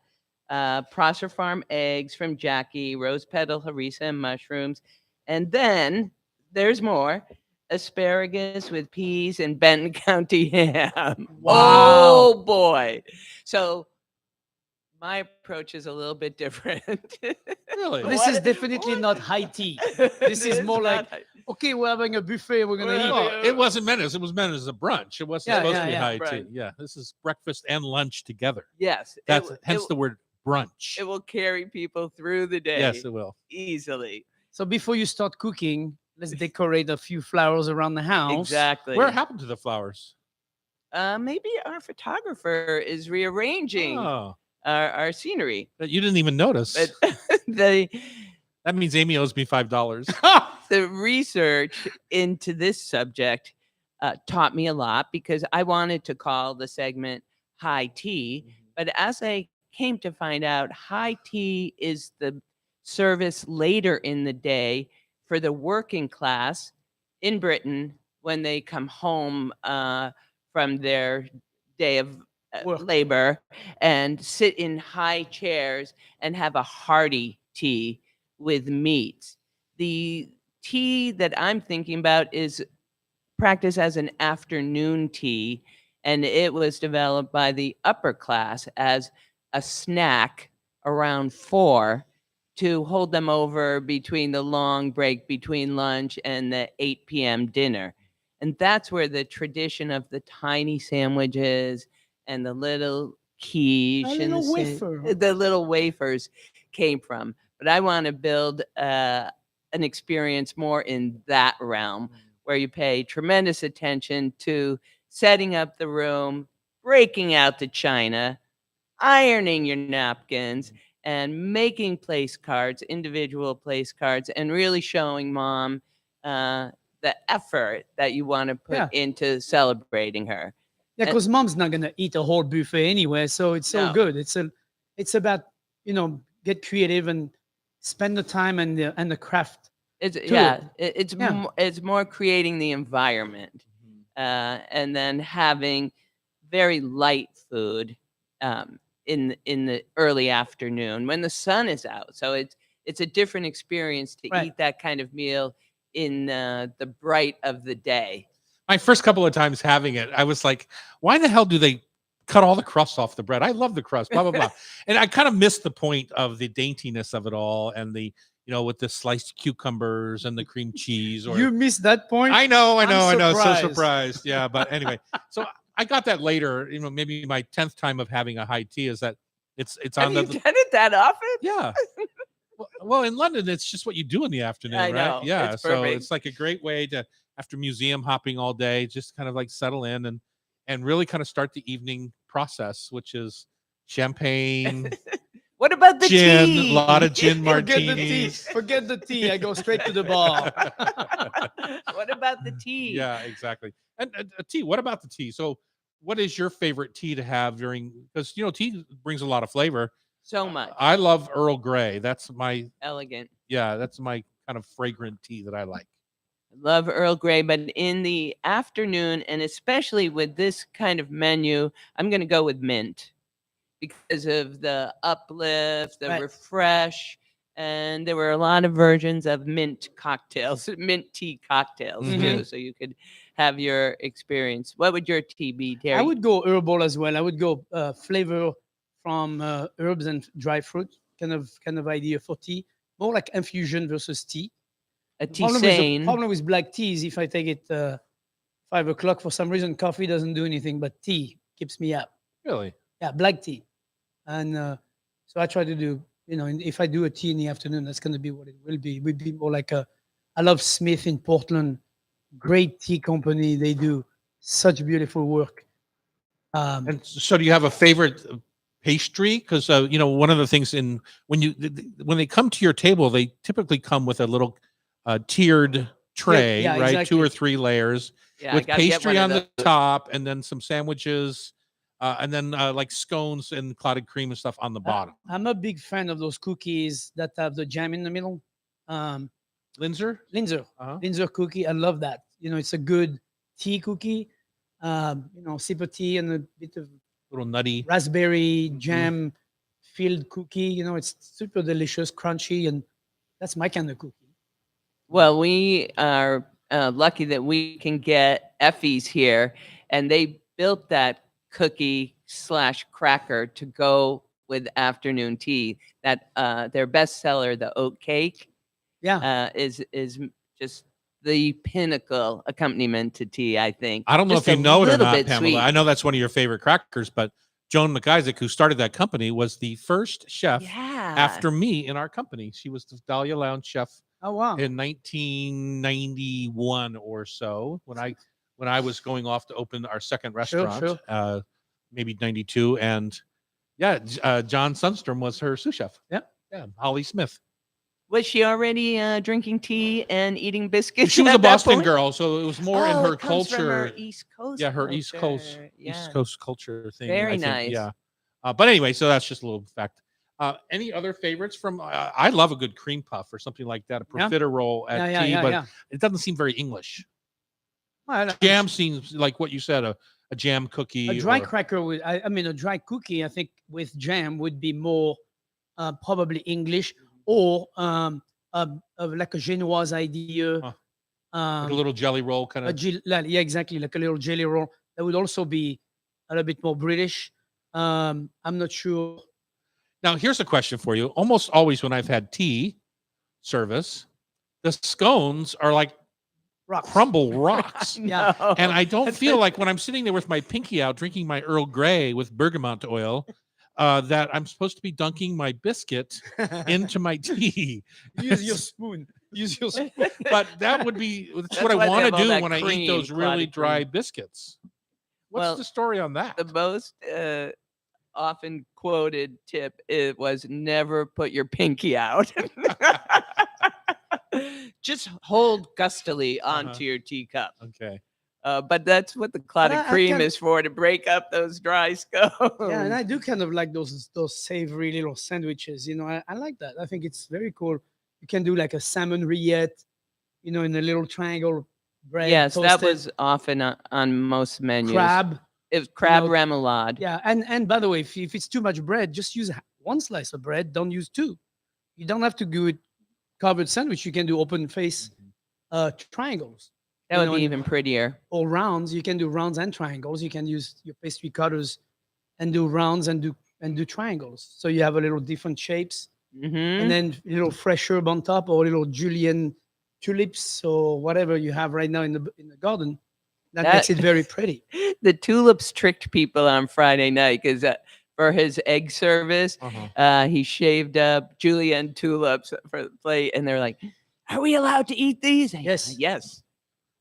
Prosser Farm eggs from Jackie, rose petal harissa and mushrooms. And then there's more. Asparagus with peas and Benton County ham. Wow. Oh boy. So my approach is a little bit different. Really? This is definitely not high tea. This is more like, not- okay, we're having a buffet. We're going to eat. Well, it wasn't meant as a brunch. It wasn't Yeah, supposed yeah, to be yeah. high Right. tea. Yeah, this is breakfast and lunch together. Yes. That's hence the word brunch. It will carry people through the day. Yes, it will. Easily. So before you start cooking, let's decorate a few flowers around the house. Exactly. Where happened to the flowers? Maybe our photographer is rearranging Oh, our scenery. that you didn't even notice. But the That means Amy owes me $5. the research into this subject taught me a lot because I wanted to call the segment high tea. But as I came to find out, high tea is the service later in the day for the working class in Britain when they come home from their day of Work. labor and sit in high chairs and have a hearty tea with meat. The tea that I'm thinking about is practiced as an afternoon tea, and it was developed by the upper class as a snack around 4 to hold them over between the long break between lunch and the 8 p.m. dinner. And that's where the tradition of the tiny sandwiches and the little quiche and little the wafer. the little wafers came from. But I want to build an experience more in that realm where you pay tremendous attention to setting up the room, breaking out the china, ironing your napkins, and making place cards, individual place cards, and really showing Mom the effort that you want to put Yeah. into celebrating her. Yeah, because mom's not going to eat a whole buffet anyway. So it's so No. good. It's about, get creative and spend the time and the craft. It's to yeah, it. it's Yeah. it's more creating the environment, and then having very light food in the early afternoon when the sun is out. So it's a different experience to Right. eat that kind of meal in the bright of the day. My first couple of times having it, I was like, why the hell do they cut all the crust off the bread? I love the crust, blah, blah, blah. And I kind of missed the point of the daintiness of it all and the, with the sliced cucumbers and the cream cheese. Or You missed that point. I know. So surprised. surprised. Yeah. But anyway, so I got that later, maybe my 10th time of having a high tea is that it's Have on you the, done it that often? yeah. Well, in London, it's just what you do in the afternoon, I right? know, Yeah. it's So perfect. it's like a great way to, after museum hopping all day, just kind of like settle in and really kind of start the evening process, which is champagne, What about the gin, tea? a lot of gin Forget the tea. martinis. Forget the tea. I go straight to the bar. What about the tea? Yeah, exactly. And a tea. What about the tea? So, what is your favorite tea to have during? Because tea brings a lot of flavor. So much. I love Earl Grey. That's my Elegant. that's my kind of fragrant tea that I like. Love Earl Grey, but in the afternoon, and especially with this kind of menu, I'm going to go with mint because of the uplift, the Right. refresh, and there were a lot of versions of mint cocktails, mint tea cocktails too, so you could have your experience. What would your tea be, Terry? I would go herbal as well. I would go flavor from herbs and dry fruit, kind of idea for tea. More like infusion versus tea. a Problem tisane. with black tea is if I take it 5 o'clock, for some reason, coffee doesn't do anything, but tea keeps me up. Really? Yeah, black tea. And so I try to do, and if I do a tea in the afternoon, that's going to be what it will be. It would be more like I love Smith in Portland, great tea company. They do such beautiful work. And so, do you have a favorite pastry? Because one of the things when they come to your table, they typically come with a little tiered tray, yeah, right? exactly. 2 or 3 layers Yeah, I with gotta get pastry one on of the those. top, and then some sandwiches, and then like scones and clotted cream and stuff on the bottom. I'm a big fan of those cookies that have the jam in the middle. Linzer? Linzer, Uh-huh. Linzer cookie. I love that. It's a good tea cookie. Sip of tea and a bit of Little nutty. raspberry jam filled cookie. It's super delicious, crunchy, and that's my kind of cookie. Well, we are lucky that we can get Effie's here, and they built that cookie/cracker to go with afternoon tea. That their bestseller, the oat cake, is just the pinnacle accompaniment to tea. I think. I don't know Just if you a know it or little not, bit Pamela. sweet. I know that's one of your favorite crackers, but Joan McIsaac, who started that company, was the first chef after me in our company. She was the Dahlia Lounge chef Oh wow! in 1991 or so when I was going off to open our second restaurant, maybe 92, and John Sundstrom was her sous chef. Yeah, Holly Smith. Was she already drinking tea and eating biscuits? She was a at that Boston point? girl, so it was more in Oh, her it comes from her culture. East Coast. Yeah, her East Coast culture. culture thing. Very I think, nice. Yeah, but anyway, so that's just a little fact. Any other favorites from? I love a good cream puff or something like that, a profiterole at tea, but it doesn't seem very English. Jam seems like what you said, a jam cookie. A dry cracker with, I mean, a dry cookie, I think with jam would be more probably English or like a Genoise idea. like a little jelly roll kind of. Yeah, exactly. Like a little jelly roll. That would also be a little bit more British. I'm not sure. Now, here's a question for you. Almost always when I've had tea service, the scones are like crumble rocks. Yeah. And I don't feel like when I'm sitting there with my pinky out drinking my Earl Grey with bergamot oil, that I'm supposed to be dunking my biscuit into my tea. Use your spoon. Use your spoon. But that's what I why they want have to all do that when I eat cream, those really clotted dry cream. biscuits. What's Well, the story on that? The most often quoted tip was never put your pinky out. Just hold gustily onto your teacup. Okay. But that's what the clotted I cream can- is for, to break up those dry scones. Yeah, and I do kind of like those savory little sandwiches. I like that. I think it's very cool. You can do like a salmon rillette, in a little triangle bread. Yes, that toasted. was often on most menus. Crab. It was crab know, remoulade. Yeah, and by the way, if it's too much bread, just use one slice of bread. Don't use two. You don't have to do it covered sandwich. You can do open face triangles. That You would know, be and- even prettier. or rounds. You can do rounds and triangles. You can use your pastry cutters and do rounds and do triangles. So you have a little different shapes, Mm-hmm. and then a little fresh herb on top, or a little julienne tulips or whatever you have right now in the garden. That makes it very pretty. The tulips tricked people on Friday night because for his egg service, he shaved up julienne tulips for the plate, and they're like, "Are we allowed to eat these?" And Yes. yes.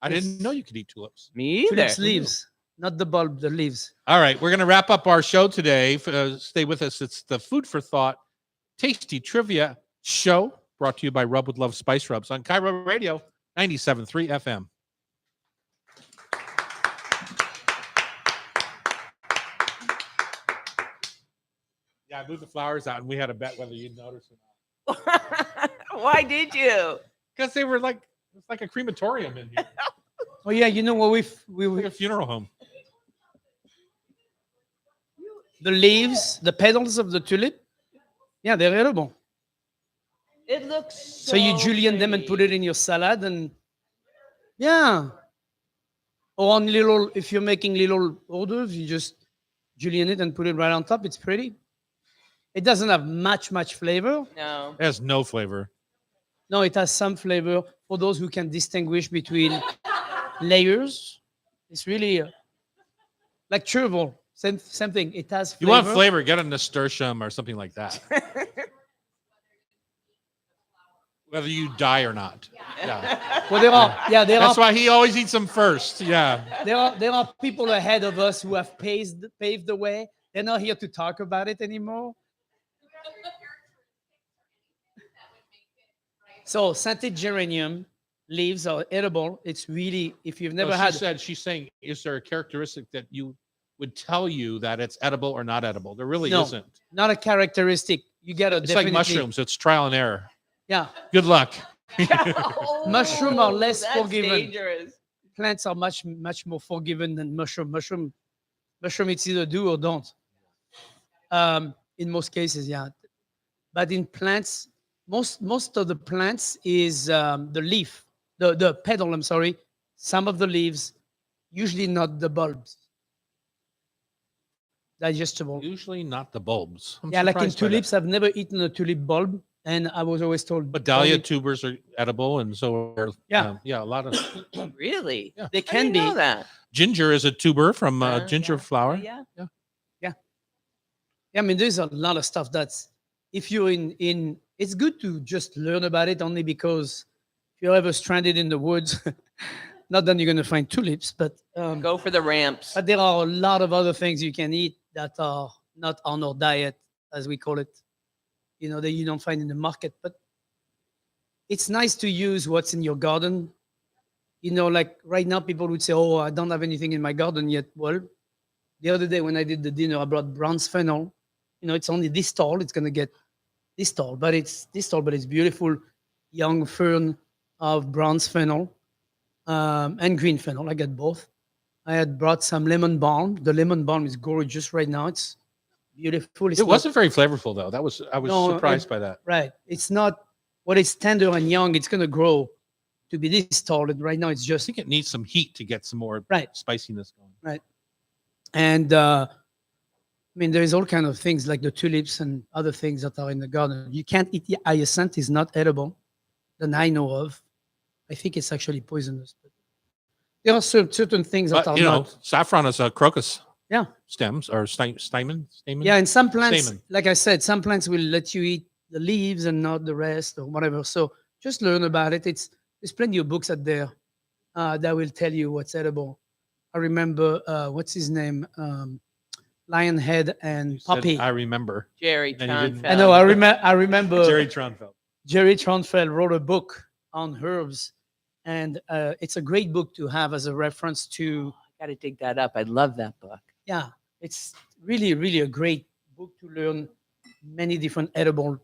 I didn't know you could eat tulips. Me either. Tulips leaves, not the bulb, the leaves. All right, we're going to wrap up our show today. Stay with us. It's the Food for Thought Tasty Trivia Show, brought to you by Rub with Love Spice Rubs on Cairo Radio 97.3 FM. Yeah, I moved the flowers out, and we had a bet whether you'd notice or not. Why did you? Because they were like, it's like a crematorium in here. Oh yeah, you know what Like a funeral home. the leaves, the petals of the tulip. Yeah, they're edible. It looks So you julienne them and put it in your salad, and yeah. Or on little, if you're making little hors you just julienne it and put it right on top. It's pretty. It doesn't have much flavor. No. It has no flavor. No, it has some flavor for those who can distinguish between layers. It's really like chervil. Same thing. It has You flavor. want flavor, get a nasturtium or something like that. Whether you die or not. Yeah. Well, there That's are why he always eats them first. Yeah. there are people ahead of us who have paved the way. They're not here to talk about it anymore. So scented geranium leaves are edible. It's really, if you've never No, had, she's saying, is there a characteristic that you would tell you that it's edible or not edible? There really No. isn't. not a characteristic. You gotta It's definitely. like mushrooms. It's trial and error. Yeah, Good luck. Mushroom are less That's forgiving. dangerous. Plants are much more forgiving than mushroom. Mushroom, it's either do or don't. In most cases, yeah. But in plants, most of the plants is the leaf, the petal. I'm sorry, some of the leaves, usually not the bulbs. Digestible. Usually not the bulbs. I'm Yeah, like in surprised by that. tulips, I've never eaten a tulip bulb, and I was always told. But dahlia only- tubers are edible, and so are Yeah. yeah, a lot of Really? Yeah. They I can didn't be. know that. ginger is a tuber from Yeah. ginger flower. Yeah. Yeah, I mean, there's a lot of stuff that's if you're in it's good to just learn about it only because if you're ever stranded in the woods, not that you're going to find tulips, but Go for the ramps. there are a lot of other things you can eat that are not on our diet, as we call it, that you don't find in the market. But it's nice to use what's in your garden. Like right now, people would say, oh, I don't have anything in my garden yet. Well, the other day when I did the dinner, I brought bronze fennel. It's only this tall. It's going to get this tall, but it's beautiful young fern of bronze fennel and green fennel. I got both. I had brought some lemon balm. The lemon balm is gorgeous right now. It's beautiful. It's It not- wasn't very flavorful though. I was No, surprised by that. right. It's not when it's tender and young. It's going to grow to be this tall. And right now, it's I just think it needs some heat to get some more Right. spiciness going. and. I mean, there's all kind of things like the tulips and other things that are in the garden. You can't eat the hyacinth; is not edible, that I know of. I think it's actually poisonous. But there are certain things that But are you know, not. saffron is a crocus. Yeah. Stems or stamen. Yeah, and some plants, Stamen. like I said, some plants will let you eat the leaves and not the rest or whatever. So just learn about it. There's plenty of books out there that will tell you what's edible. I remember what's his name, Lionhead and Said, Poppy. I remember. Jerry And you didn't- Tronfeld. I know. I remember Jerry Tronfeld. Jerry Tronfeld wrote a book on herbs, and it's a great book to have as a reference to. Got to dig that up. I love that book. Yeah, it's really a great book to learn many different edible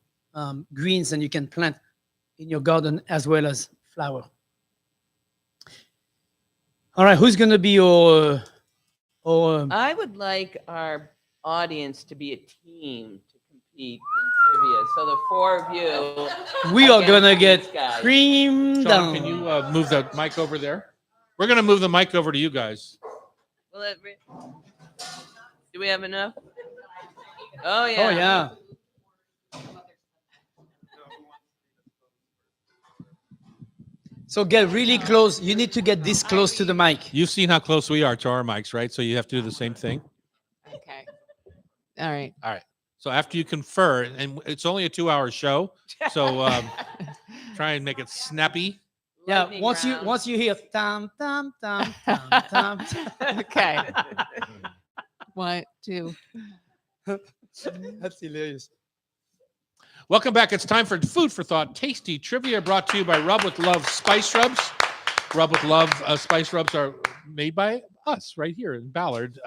greens that you can plant in your garden as well as flower. All right, who's going to be your I would like our audience to be a team to compete in trivia. So the four of you. we are against going to these get guys. creamed Sean, down. can you move the mic over there? We're going to move the mic over to you guys. Will it be- Do we have enough? Oh, yeah. Oh yeah. So get really close. You need to get this close to the mic. You've seen how close we are to our mics, right? So you have to do the same thing. Okay. All right. All right. So after you confer, and it's only a 2-hour show, so try and make it snappy. Yeah. Lightning Once round. you hear tam tam tam tam tam. Okay. 1, 2. That's hilarious. Welcome back. It's time for Food for Thought Tasty Trivia brought to you by Rub with Love Spice Rubs. Rub with Love Spice Rubs are made by us right here in Ballard.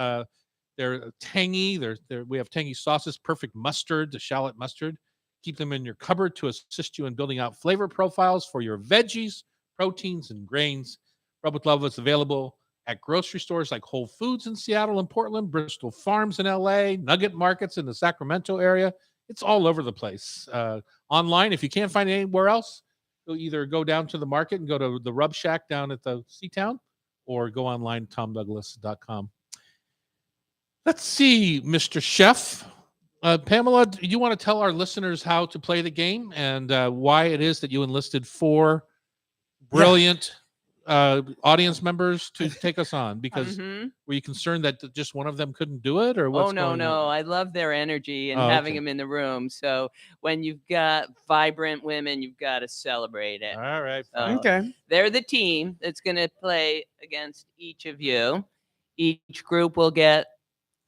They're tangy. We have tangy sauces, perfect mustard, the shallot mustard. Keep them in your cupboard to assist you in building out flavor profiles for your veggies, proteins, and grains. Rub with Love is available at grocery stores like Whole Foods in Seattle and Portland, Bristol Farms in LA, Nugget Markets in the Sacramento area. It's all over the place. Online, if you can't find it anywhere else, you'll either go down to the market and go to the Rub Shack down at the Seatown, or go online, tomdouglas.com. Let's see, Mr. Chef. Pamela, do you want to tell our listeners how to play the game and why it is that you enlisted 4 brilliant audience members to take us on? Because were you concerned that just one of them couldn't do it, or what's Oh, no, going no. on? I love their energy and Oh, having okay. them in the room. So when you've got vibrant women, you've got to celebrate it. All right. So fine. Okay. they're the team that's going to play against each of you. Each group will get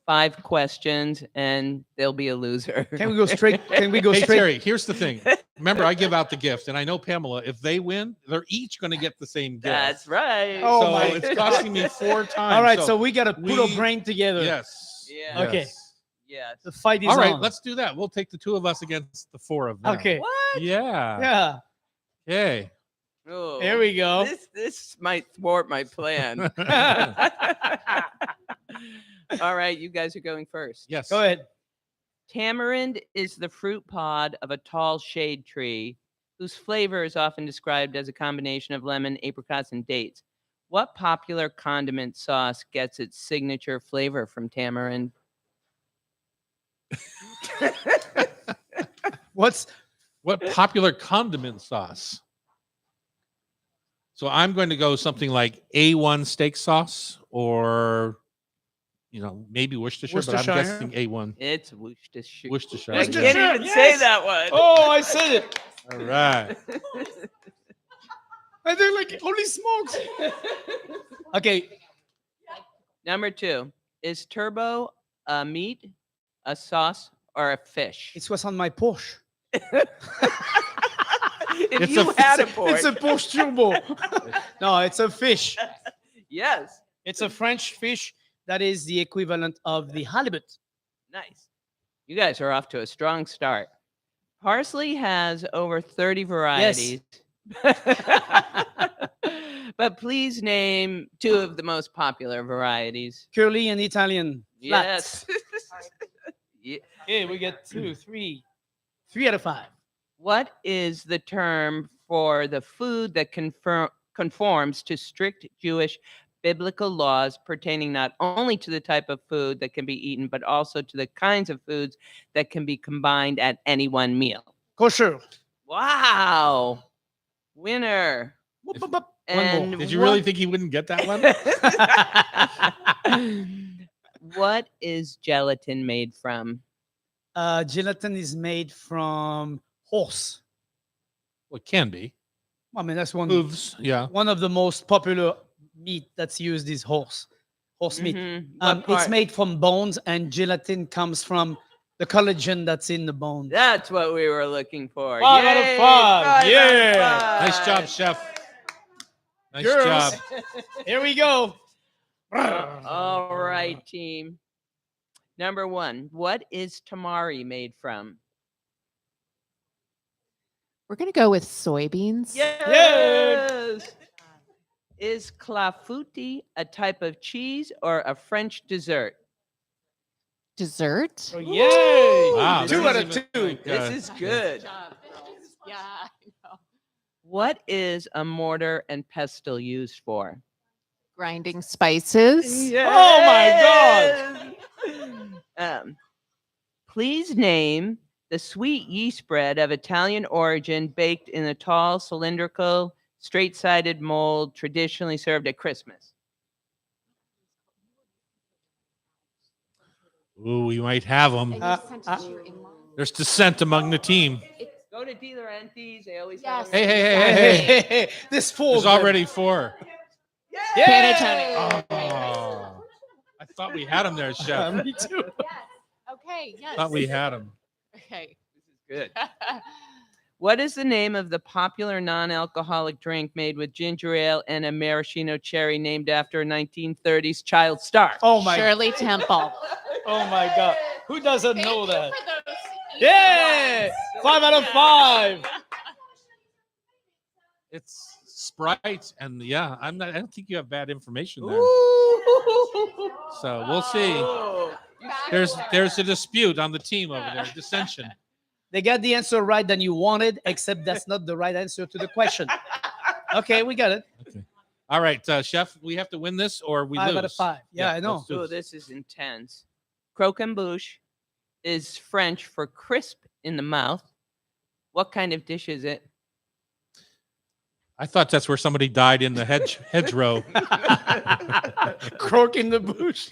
5 questions, and there'll be a loser. Can we go straight? Can we go Hey, straight? Terry, here's the thing. Remember, I give out the gift, and I know Pamela, if they win, they're each going to get the same gift. That's right. Oh, so my it's costing me 4 times. All right. So we gotta put our we- brain together. Yes. Yeah. Okay. yes. Yes. The fight is All right, on. let's do that. We'll take the 2 of us against the 4 of them. Okay. What? Yeah. Yeah. Okay. Oh, There we go. This might thwart my plan. All right, you guys are going first. Yes. Go ahead. Tamarind is the fruit pod of a tall shade tree whose flavor is often described as a combination of lemon, apricots, and dates. What popular condiment sauce gets its signature flavor from tamarind? What's What popular condiment sauce? So I'm going to go something like A1 steak sauce, or maybe Worcestershire, but I'm Worcestershire? guessing A1. It's Worcestershire. Worcestershire. I Worcestershire, can't even yes. say that one. Oh, I said it. All right. And they're like, holy smokes. Okay. Number 2, is turbo a meat, a sauce, or a fish? It was on my Porsche. If It's you a- had a It's a Porsche. Porsche Turbo. No, it's a fish. Yes. It's a French fish that is the equivalent of the halibut. Nice. You guys are off to a strong start. Parsley has over 30 varieties. But please name 2 of the most popular varieties. Curly and Italian. Flat. Yes. Yeah. Okay, we get 2, 3. 3 out of 5. What is the term for the food that conforms to strict Jewish biblical laws pertaining not only to the type of food that can be eaten, but also to the kinds of foods that can be combined at any one meal? Kosher. Wow. Winner. Whoop, whoop, whoop. And more. Did you really think he wouldn't get that one? What is gelatin made from? Gelatin is made from horse. Well, it can be. I mean, that's one Yeah. one of the most popular meat that's used is horse meat. Mhm. What It's part? made from bones, and gelatin comes from the collagen that's in the bones. That's what we were looking for. 5 out of Yay, 5. 5 out of Yeah. 5. Nice job, chef. Nice Girls. job. Here we go. All right, team. Number 1, what is tamari made from? We're going to go with soybeans. Yes. Is clafouti a type of cheese or a French dessert? Dessert. Oh, yay! Wow, 2 that out of wasn't 2. even like, This is good. Yeah, I know. What is a mortar and pestle used for? grinding spices. Oh my God! Please name the sweet yeast bread of Italian origin baked in a tall, cylindrical, straight-sided mold traditionally served at Christmas. Ooh, we might have them. There's dissent among the team. Go to De Laurentiis. They always Yes. have Hey, hey, hey, hey, hey. hey. This fool. There's already 4. Panettone. Oh, I thought we had them there, Chef. Me too. Okay. Yes. Thought we had them. Okay. Good. What is the name of the popular non-alcoholic drink made with ginger ale and a maraschino cherry named after a 1930s child star? Oh my. Shirley Temple. Oh my God. Who doesn't Thank know you that? for those Yeah. 5 out of 5. It's Sprite, and yeah, I don't think you have bad information there. So we'll see. There's a dispute on the team over there, dissension. They got the answer right than you wanted, except that's not the right answer to the question. Okay, we got it. Okay. All right, Chef, we have to win this or we 5 lose. out of 5. Yeah, I know. let's do Oh, this. this is intense. Croquembouche is French for crisp in the mouth. What kind of dish is it? I thought that's where somebody died in the hedgerow. Croak in the bush.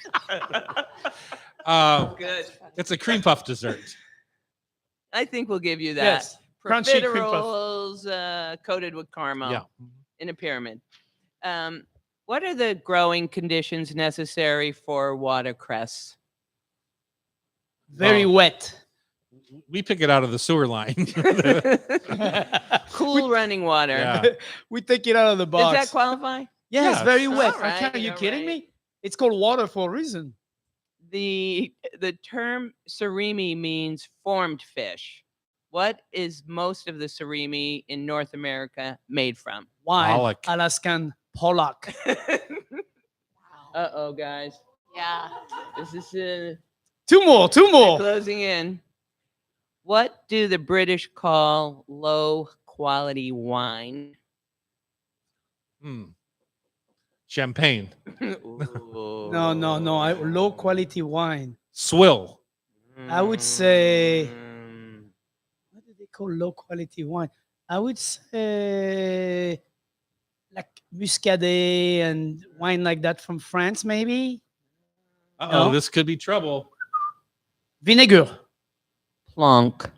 Good. It's a cream puff dessert. I think we'll give you that. Yes. Crunchy cream puff. Profiteroles coated with caramel Yeah. in a pyramid. What are the growing conditions necessary for watercress? Very Oh. wet. We pick it out of the sewer line. Cool running water. Yeah. We take it out of the Does box. that qualify? Yes, Yes. very wet. All right, Are you all kidding right. me? It's called water for a reason. The term surimi means formed fish. What is most of the surimi in North America made from? Wine. Pollock. Alaskan pollock. Uh-oh, guys. Yeah. This is Two more. closing in. What do the British call low quality wine? Champagne. No. Low quality wine. Swill. I would say, Mm. what do they call low quality wine? I would say like Muscadet and wine like that from France, maybe. Uh-oh, No. this could be trouble. Vinegar. Plonk.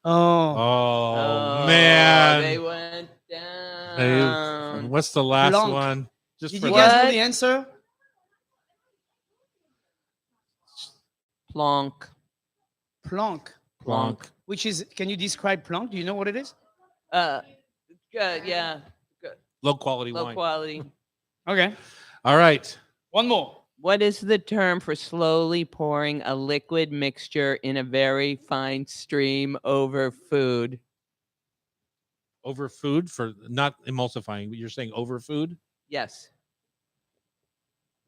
Oh. Oh, man. They went Hey, down. what's the last Blanc. one? Just Did for you guys know What? the answer? Plonk. Planck. Blanc. Which is, can you describe planck? Do you know what it is? Yeah. Low quality Low wine. quality. Okay. All right. One more. What is the term for slowly pouring a liquid mixture in a very fine stream over food? Over food for not emulsifying, but you're saying over food? Yes.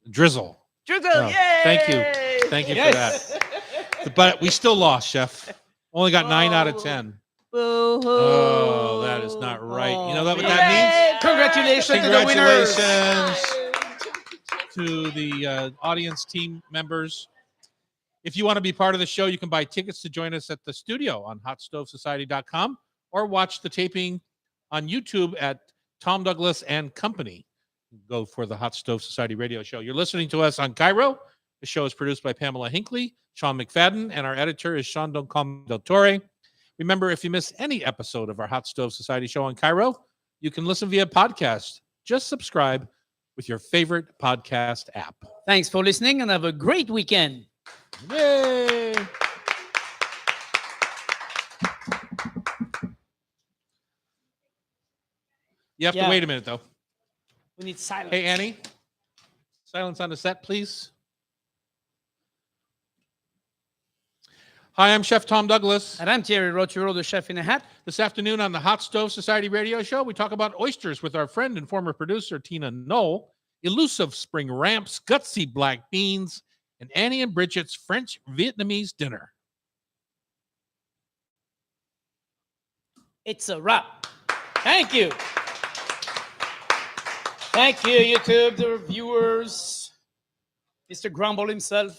Drizzle. Drizzle. Oh, Yay! thank you. Thank you for that. But we still lost, Chef. Only got 9 out of 10. Boo-hoo. Oh, that is not right. You know what Oh, that means? Congratulations to the winners. Congratulations to the audience team members. If you want to be part of the show, you can buy tickets to join us at the studio on hotstovesociety.com or watch the taping on YouTube at Tom Douglas and Company. Go for the Hot Stove Society radio show. You're listening to us on Cairo. The show is produced by Pamela Hinckley, Sean McFadden, and our editor is Sean Del Torre. Remember, if you miss any episode of our Hot Stove Society show on Cairo, you can listen via podcast. Just subscribe with your favorite podcast app. Thanks for listening and have a great weekend. Yay! You have Yeah. to wait a minute, though. We need silence. Hey, Annie, silence on the set, please. Hi, I'm Chef Tom Douglas. And I'm Thierry Roturo, the chef in a hat. This afternoon on the Hot Stove Society radio show, we talk about oysters with our friend and former producer, Tina Nole, elusive spring ramps, gutsy black beans, and Annie and Bridget's French Vietnamese dinner. It's a wrap. Thank you. Thank you, YouTube, the viewers, Mr. Grumble himself.